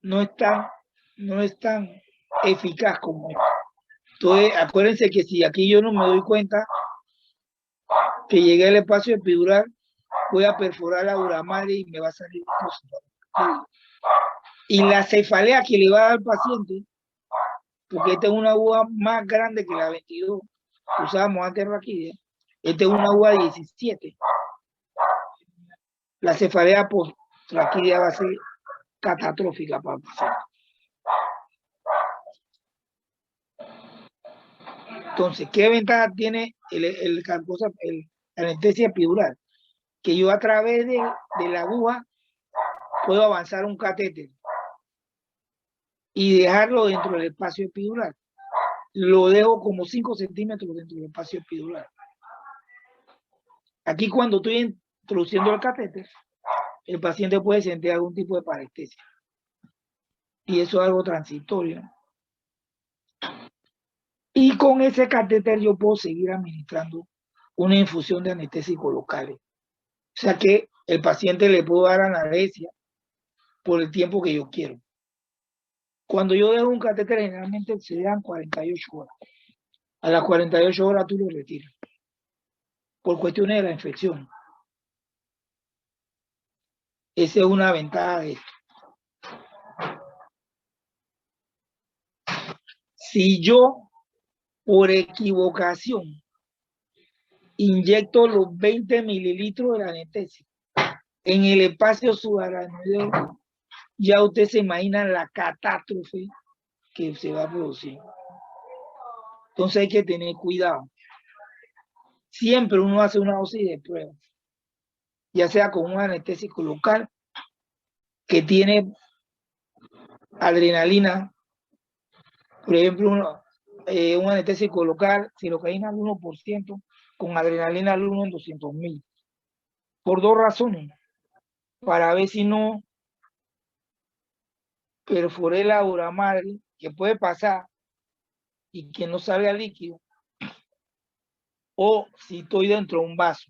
no es tan eficaz como esto. Entonces, acuérdense que si aquí yo no me doy cuenta que llegué al espacio epidural, voy a perforar la dura madre y me va a salir cosas. Y la cefalea que le va a dar al paciente, porque esta es una aguja más grande que la 22 que usábamos antes raquidia, esta es una aguja 17. La cefalea por raquidia va a ser catastrófica para el paciente. Entonces, ¿qué ventaja tiene la anestesia epidural? Que yo a través de la aguja puedo avanzar un catéter y dejarlo dentro del espacio epidural. Lo dejo como 5 centímetros dentro del espacio epidural. Aquí cuando estoy introduciendo el catéter, el paciente puede sentir algún tipo de parestesia. Y eso es algo transitorio. Y con ese catéter yo puedo seguir administrando una infusión de anestésicos locales. O sea que el paciente le puedo dar analgesia por el tiempo que yo quiero. Cuando yo dejo un catéter, generalmente se dan 48 horas. A las 48 horas tú lo retiras. Por cuestiones de la infección. Esa es una ventaja de esto. Si yo, por equivocación, inyecto los 20 mililitros de la anestesia en el espacio subaracnoideo, ya usted se imagina la catástrofe que se va a producir. Entonces hay que tener cuidado. Siempre uno hace una dosis de prueba, ya sea con un anestésico local que tiene adrenalina, por ejemplo, un anestésico local, silocaína al 1%, con adrenalina al 1 en 200.000. Por dos razones. Para ver si no perforé la dura madre, que puede pasar, y que no salga líquido, o si estoy dentro de un vaso.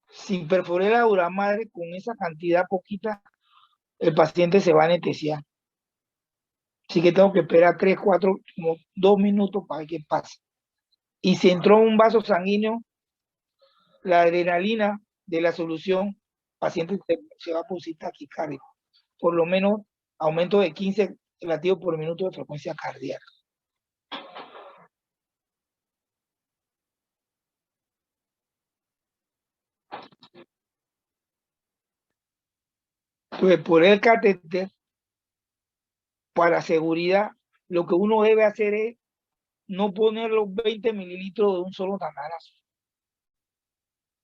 Si perforé la dura madre con esa cantidad poquita, el paciente se va a anestesiar. Así que tengo que esperar 3, 4, como 2 minutos para ver qué pasa. Y si entró un vaso sanguíneo, la adrenalina de la solución, el paciente se va a producir taquicardia. Por lo menos aumento de 15 latidos por minuto de frecuencia cardíaca. Entonces, por el catéter, para seguridad, lo que uno debe hacer es no poner los 20 mililitros de un solo tangarazo,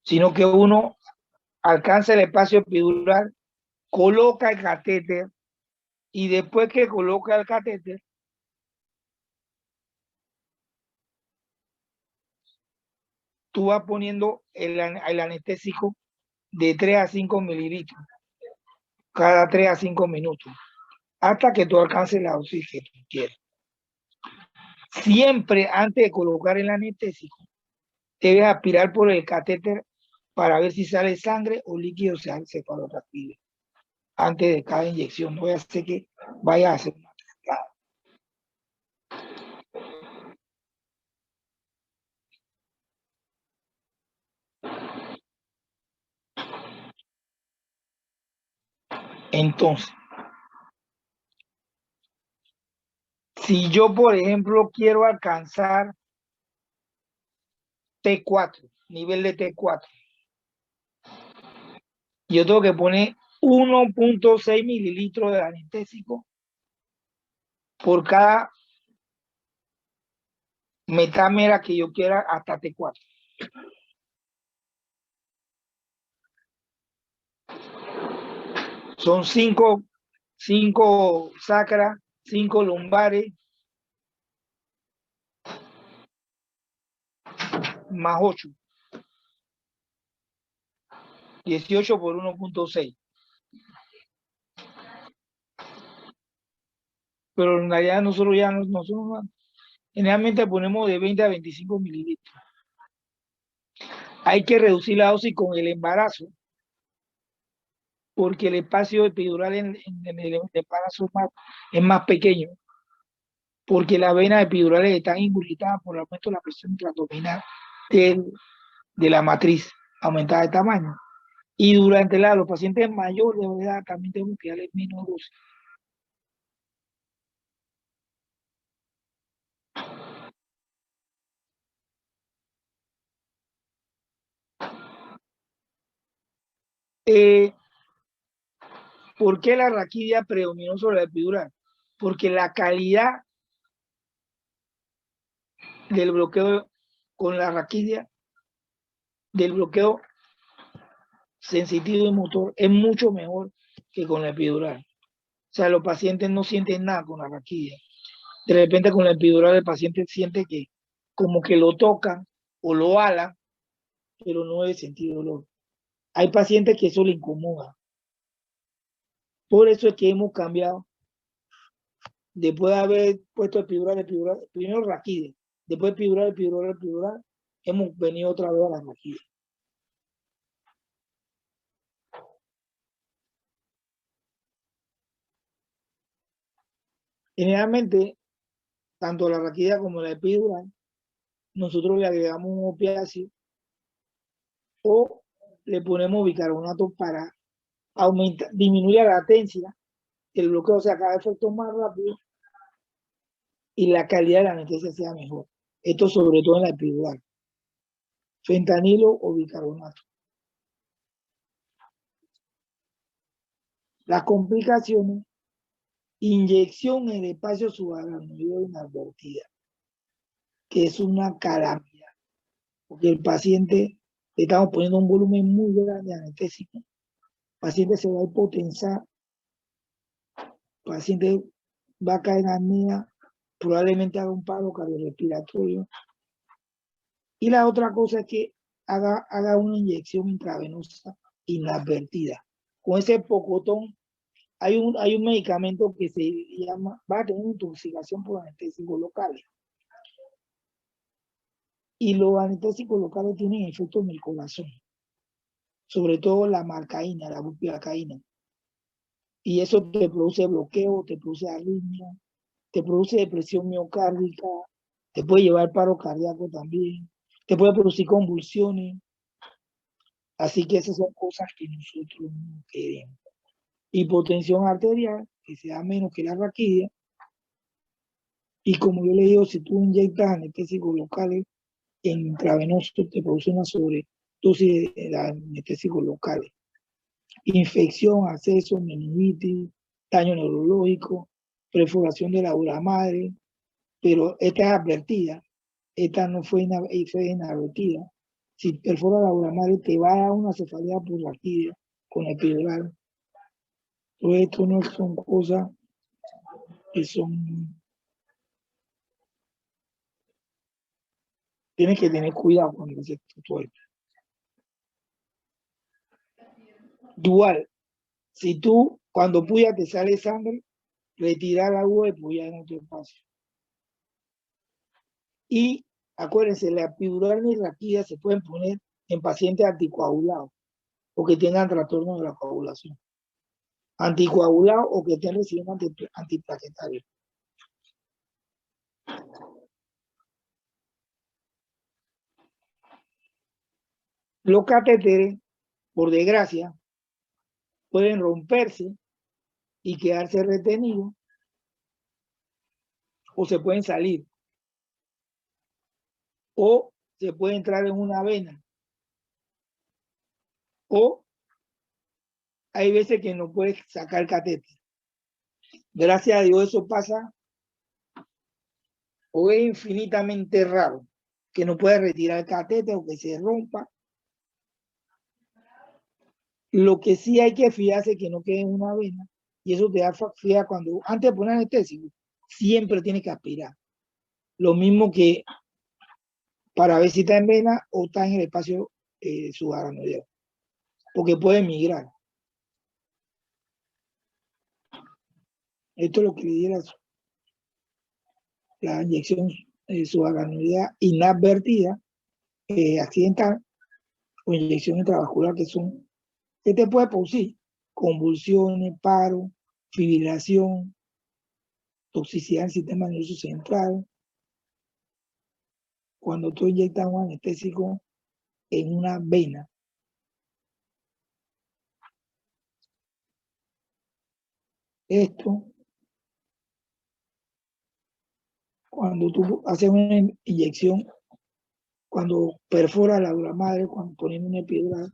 sino que uno alcanza el espacio epidural, coloca el catéter y después que coloca el catéter, tú vas poniendo el anestésico de 3 a 5 mililitros cada 3 a 5 minutos, hasta que tú alcances la dosis que tú quieres. Siempre antes de colocar el anestésico, debes aspirar por el catéter para ver si sale sangre o líquido cefalorraquídeo antes de cada inyección. No voy a hacer que vaya a hacer una cascada. Entonces, si yo, por ejemplo, quiero alcanzar T4, nivel de T4, yo tengo que poner 1.6 mililitros de anestésico por cada metámera que yo quiera hasta T4. Son 5 sacras, 5 lumbares, más 8. 18 por 1.6. Pero en realidad nosotros generalmente ponemos de 20 a 25 mililitros. Hay que reducir la dosis con el embarazo, porque el espacio epidural en el embarazo es más pequeño, porque las venas epidurales están ingurgitadas por el aumento de la presión intraabdominal de la matriz aumentada de tamaño. Y durante los pacientes mayores de edad también tenemos que darle menos dosis. ¿Por qué la raquidia predominó sobre la epidural? Porque la calidad del bloqueo con la raquidia, del bloqueo sensitivo y motor, es mucho mejor que con la epidural. O sea, los pacientes no sienten nada con la raquidia. De repente con la epidural el paciente siente que como que lo tocan o lo alan, pero no debe sentir dolor. Hay pacientes que eso le incomoda. Por eso es que hemos cambiado. Después de haber puesto epidural, primero raquidia, después epidural, hemos venido otra vez a la raquidia. Generalmente, tanto la raquidia como la epidural, nosotros le agregamos un opiáceo o le ponemos bicarbonato para disminuir la latencia, el bloqueo sea cada efecto más rápido y la calidad de la anestesia sea mejor. Esto sobre todo en la epidural. Fentanilo o bicarbonato. Las complicaciones, inyección en el espacio subaracnoideo inadvertida. que es una calamidad, porque el paciente le estamos poniendo un volumen muy grande de anestésico, el paciente se va a hipotensar, el paciente va a caer en apnea, probablemente haga un paro cardiorrespiratorio. Y la otra cosa es que haga una inyección intravenosa inadvertida. Con ese pocotón, hay un medicamento que se llama, va a tener intoxicación por anestésicos locales. Y los anestésicos locales tienen efectos en el corazón, sobre todo la marcaína, la bupivacaína. Y eso te produce bloqueo, te produce arritmia, te produce depresión miocárdica, te puede llevar paro cardíaco también, te puede producir convulsiones. Así que esas son cosas que nosotros no queremos. Hipotensión arterial, que sea menos que la raquidia. Y como yo le digo, si tú inyectas anestésicos locales en intravenoso, te produce una sobredosis de anestésicos locales. Infección, acceso, meningitis, daño neurológico, perforación de la dura madre, pero esta es advertida, esta no fue inadvertida. Si perfora la dura madre, te va a dar una cefalea por raquidia con epidural. Todo esto no son cosas que son... Tienes que tener cuidado cuando haces todo esto. Dual, si tú cuando puya te sale sangre, retirar la uva y puya en otro espacio. Y acuérdense, la epidural y raquidia se pueden poner en pacientes anticoagulados o que tengan trastorno de la coagulación. Anticoagulados o que estén recibiendo antiplaquetarios. Los catéteres, por desgracia, pueden romperse y quedarse retenidos o se pueden salir o se puede entrar en una vena o hay veces que no puedes sacar catéter. Gracias a Dios eso pasa o es infinitamente raro que no puedas retirar el catéter o que se rompa. Lo que sí hay que fijarse que no quede en una vena y eso te da fija cuando antes de poner anestésico siempre tienes que aspirar. Lo mismo que para ver si está en vena o está en el espacio subaracnoideo, porque puede migrar. Esto es lo que le diera la inyección subaracnoidea inadvertida, accidental o inyección intravascular que te puede producir convulsiones, paro, fibrilación, toxicidad del sistema nervioso central. Cuando tú inyectas un anestésico en una vena. Esto, cuando tú haces una inyección, cuando perfora la dura madre, cuando ponen una epidural,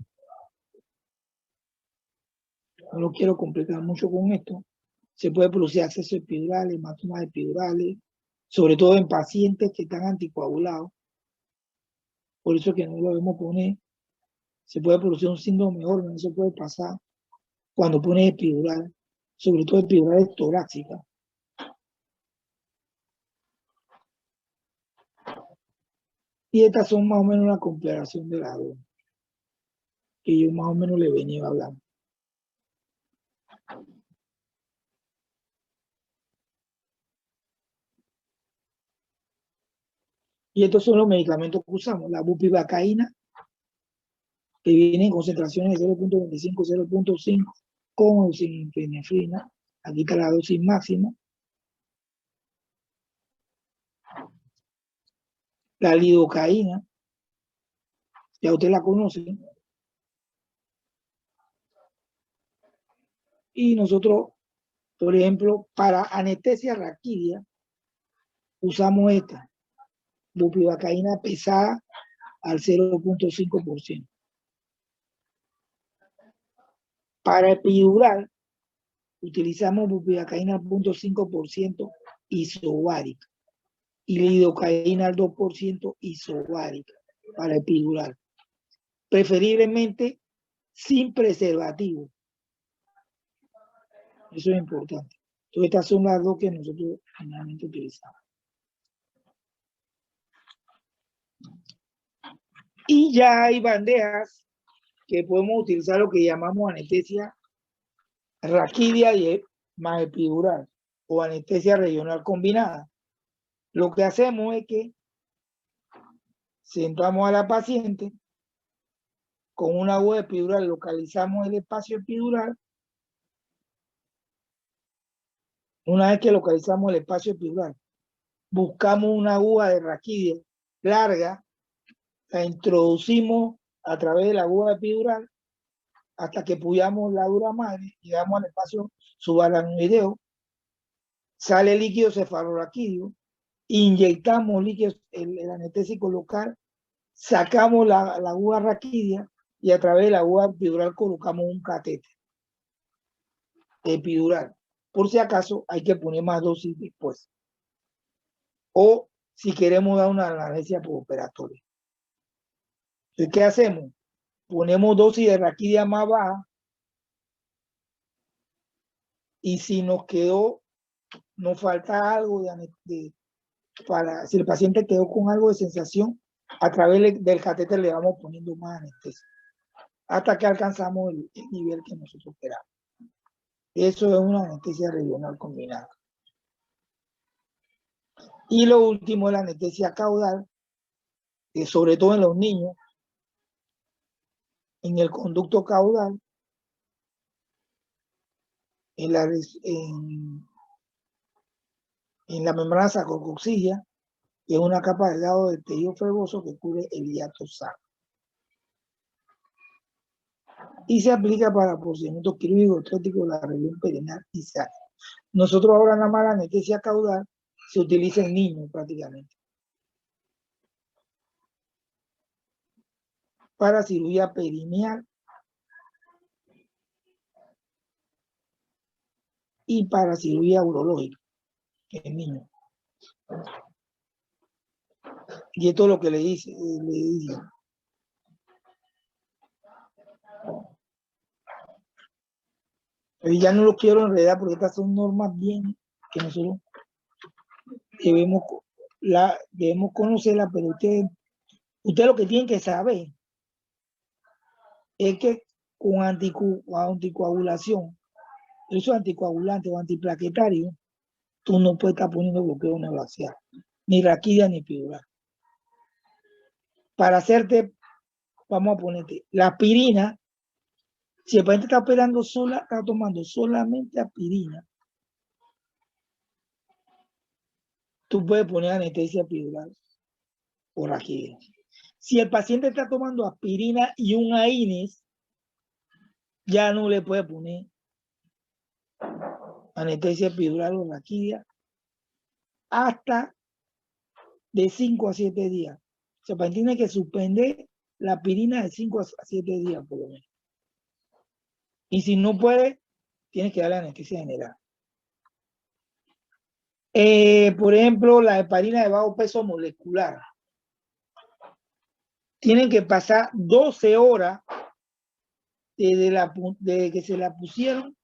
no lo quiero complicar mucho con esto, se puede producir acceso epidural, hematomas epidurales, sobre todo en pacientes que están anticoagulados. Por eso que no lo debemos poner. Se puede producir un síndrome órgano, eso puede pasar cuando pones epidural, sobre todo epidurales torácicas. Y estas son más o menos una comparación de las dos, que yo más o menos le venía hablando. Y estos son los medicamentos que usamos, la bupivacaína, que viene en concentraciones de 0.25, 0.5, con o sin epinefrina. Aquí está la dosis máxima. La lidocaína, ya usted la conoce. Y nosotros, por ejemplo, para anestesia raquidia, usamos esta, bupivacaína pesada al 0.5%. Para epidural, utilizamos bupivacaína al 0.5% isobárica. y lidocaína al 2% isobárica para epidural. Preferiblemente sin preservativo. Eso es importante. Entonces, estas son las dos que nosotros generalmente utilizamos. Y ya hay bandejas que podemos utilizar lo que llamamos anestesia raquídea y más epidural o anestesia regional combinada. Lo que hacemos es que sentamos a la paciente con una aguja epidural, localizamos el espacio epidural. Una vez que localizamos el espacio epidural, buscamos una aguja de raquídea larga, la introducimos a través de la aguja epidural hasta que puyamos la dura madre, llegamos al espacio subaracnoideo, sale líquido cefalorraquídeo, inyectamos líquido, el anestésico local, sacamos la aguja raquídea y a través de la aguja epidural colocamos un catéter epidural. Por si acaso hay que poner más dosis después. O si queremos dar una analgesia postoperatoria. Entonces, ¿qué hacemos? Ponemos dosis de raquídea más baja y si nos quedó, nos falta algo si el paciente quedó con algo de sensación, a través del catéter le vamos poniendo más anestesia hasta que alcanzamos el nivel que nosotros esperamos. Eso es una anestesia regional combinada. Y lo último es la anestesia caudal, que sobre todo en los niños, en el conducto caudal, en la membrana sacrococcígea, que es una capa delgada del tejido fibroso que cubre el hiato sacro. Y se aplica para procedimientos quirúrgicos estéticos de la región perineal y sacra. Nosotros ahora nada más la anestesia caudal se utiliza en niños prácticamente. Para cirugía perineal y para cirugía urológica en niños. Y esto es lo que le dice. Pero ya no lo quiero enredar porque estas son normas bien que nosotros debemos conocerlas, pero usted lo que tiene que saber es que con anticoagulación, esos anticoagulantes o antiplaquetarios, tú no puedes estar poniendo bloqueo neoplasia, ni raquídea ni epidural. Para hacerte, vamos a ponerte la aspirina. Si el paciente está operando está tomando solamente aspirina, tú puedes poner anestesia epidural o raquídea. Si el paciente está tomando aspirina y un AINES, ya no le puede poner anestesia epidural o raquídea hasta de 5 a 7 días. O sea, el paciente tiene que suspender la aspirina de 5 a 7 días por lo menos. Y si no puede, tienes que darle anestesia general. Por ejemplo, la heparina de bajo peso molecular. Tienen que pasar 12 horas desde que se la pusieron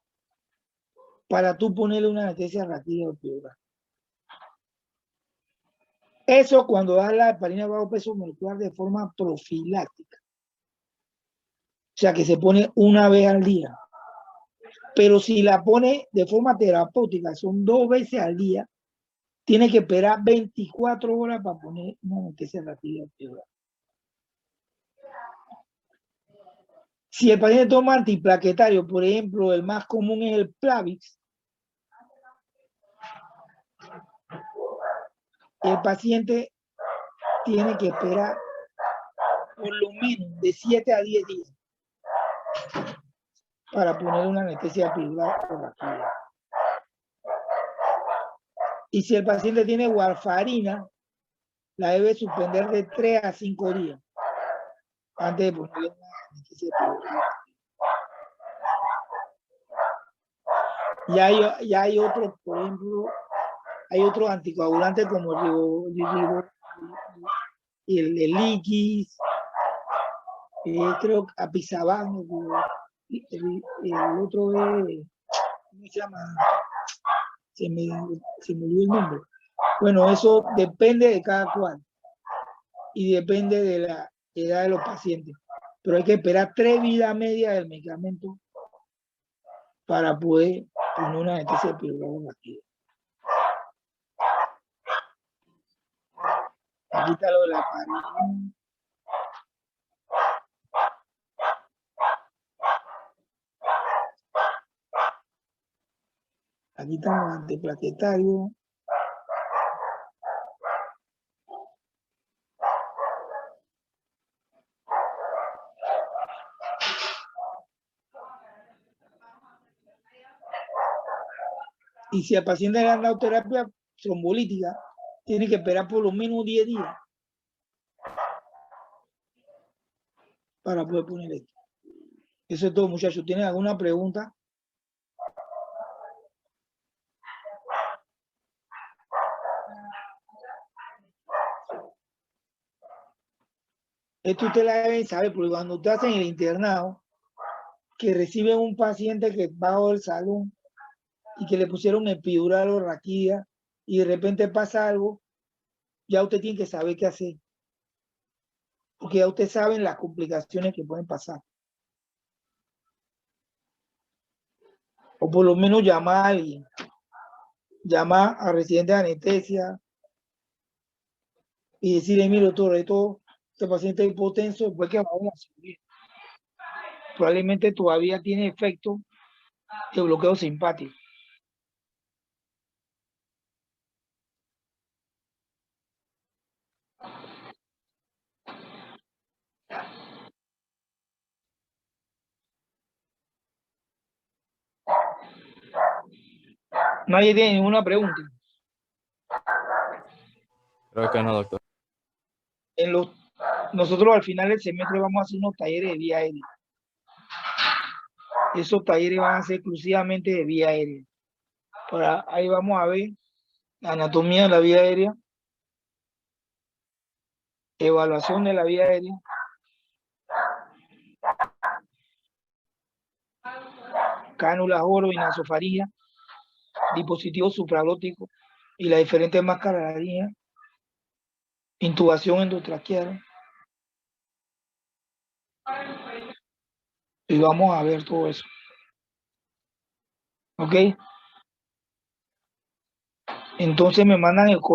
para tú ponerle una anestesia raquídea o epidural. Eso cuando das la heparina de bajo peso molecular de forma profiláctica. O sea, que se pone una vez al día. Pero si la pone de forma terapéutica, son 2 veces al día, tiene que esperar 24 horas para poner una anestesia raquídea o epidural. Si el paciente toma antiplaquetario, por ejemplo, el más común es el Plavix, el paciente tiene que esperar por lo menos de 7 a 10 días para poner una anestesia epidural o raquídea. Y si el paciente tiene warfarina, la debe suspender de 3 a 5 días antes de ponerle una anestesia epidural. Ya hay otros, por ejemplo, Hay otros anticoagulantes como el liquis, creo que apisaban, el otro es, ¿cómo se llama? Se me olvidó el nombre. Bueno, eso depende de cada cual y depende de la edad de los pacientes. Pero hay que esperar 3 vidas medias del medicamento para poder poner una anestesia epidural aquí. Aquí está lo de la pared. Aquí están los antiplaquetarios. Y si al paciente le han dado terapia trombolítica, tiene que esperar por lo menos 10 días para poder poner esto. Eso es todo, muchachos. ¿Tienen alguna pregunta? Esto usted la debe saber, porque cuando usted hace en el internado, que reciben un paciente que bajó del salón y que le pusieron epidural o raquídea y de repente pasa algo, ya usted tiene que saber qué hacer. Porque ya usted sabe las complicaciones que pueden pasar. O por lo menos llamar a alguien. Llamar a residente de anestesia y decirle, mire, doctor, este paciente es hipotenso, después que va a una cirugía. Probablemente todavía tiene efecto de bloqueo simpático. Nadie tiene ninguna pregunta. Creo que no, doctor. Nosotros al final del semestre vamos a hacer unos talleres de vía aérea. Esos talleres van a ser exclusivamente de vía aérea. Ahí vamos a ver la anatomía de la vía aérea, evaluación de la vía aérea, cánulas oro y nasofaringia, dispositivos supraglóticos y las diferentes máscaras de laringe, intubación endotraqueal. Y vamos a ver todo eso. ¿Ok? Entonces me mandan el correo.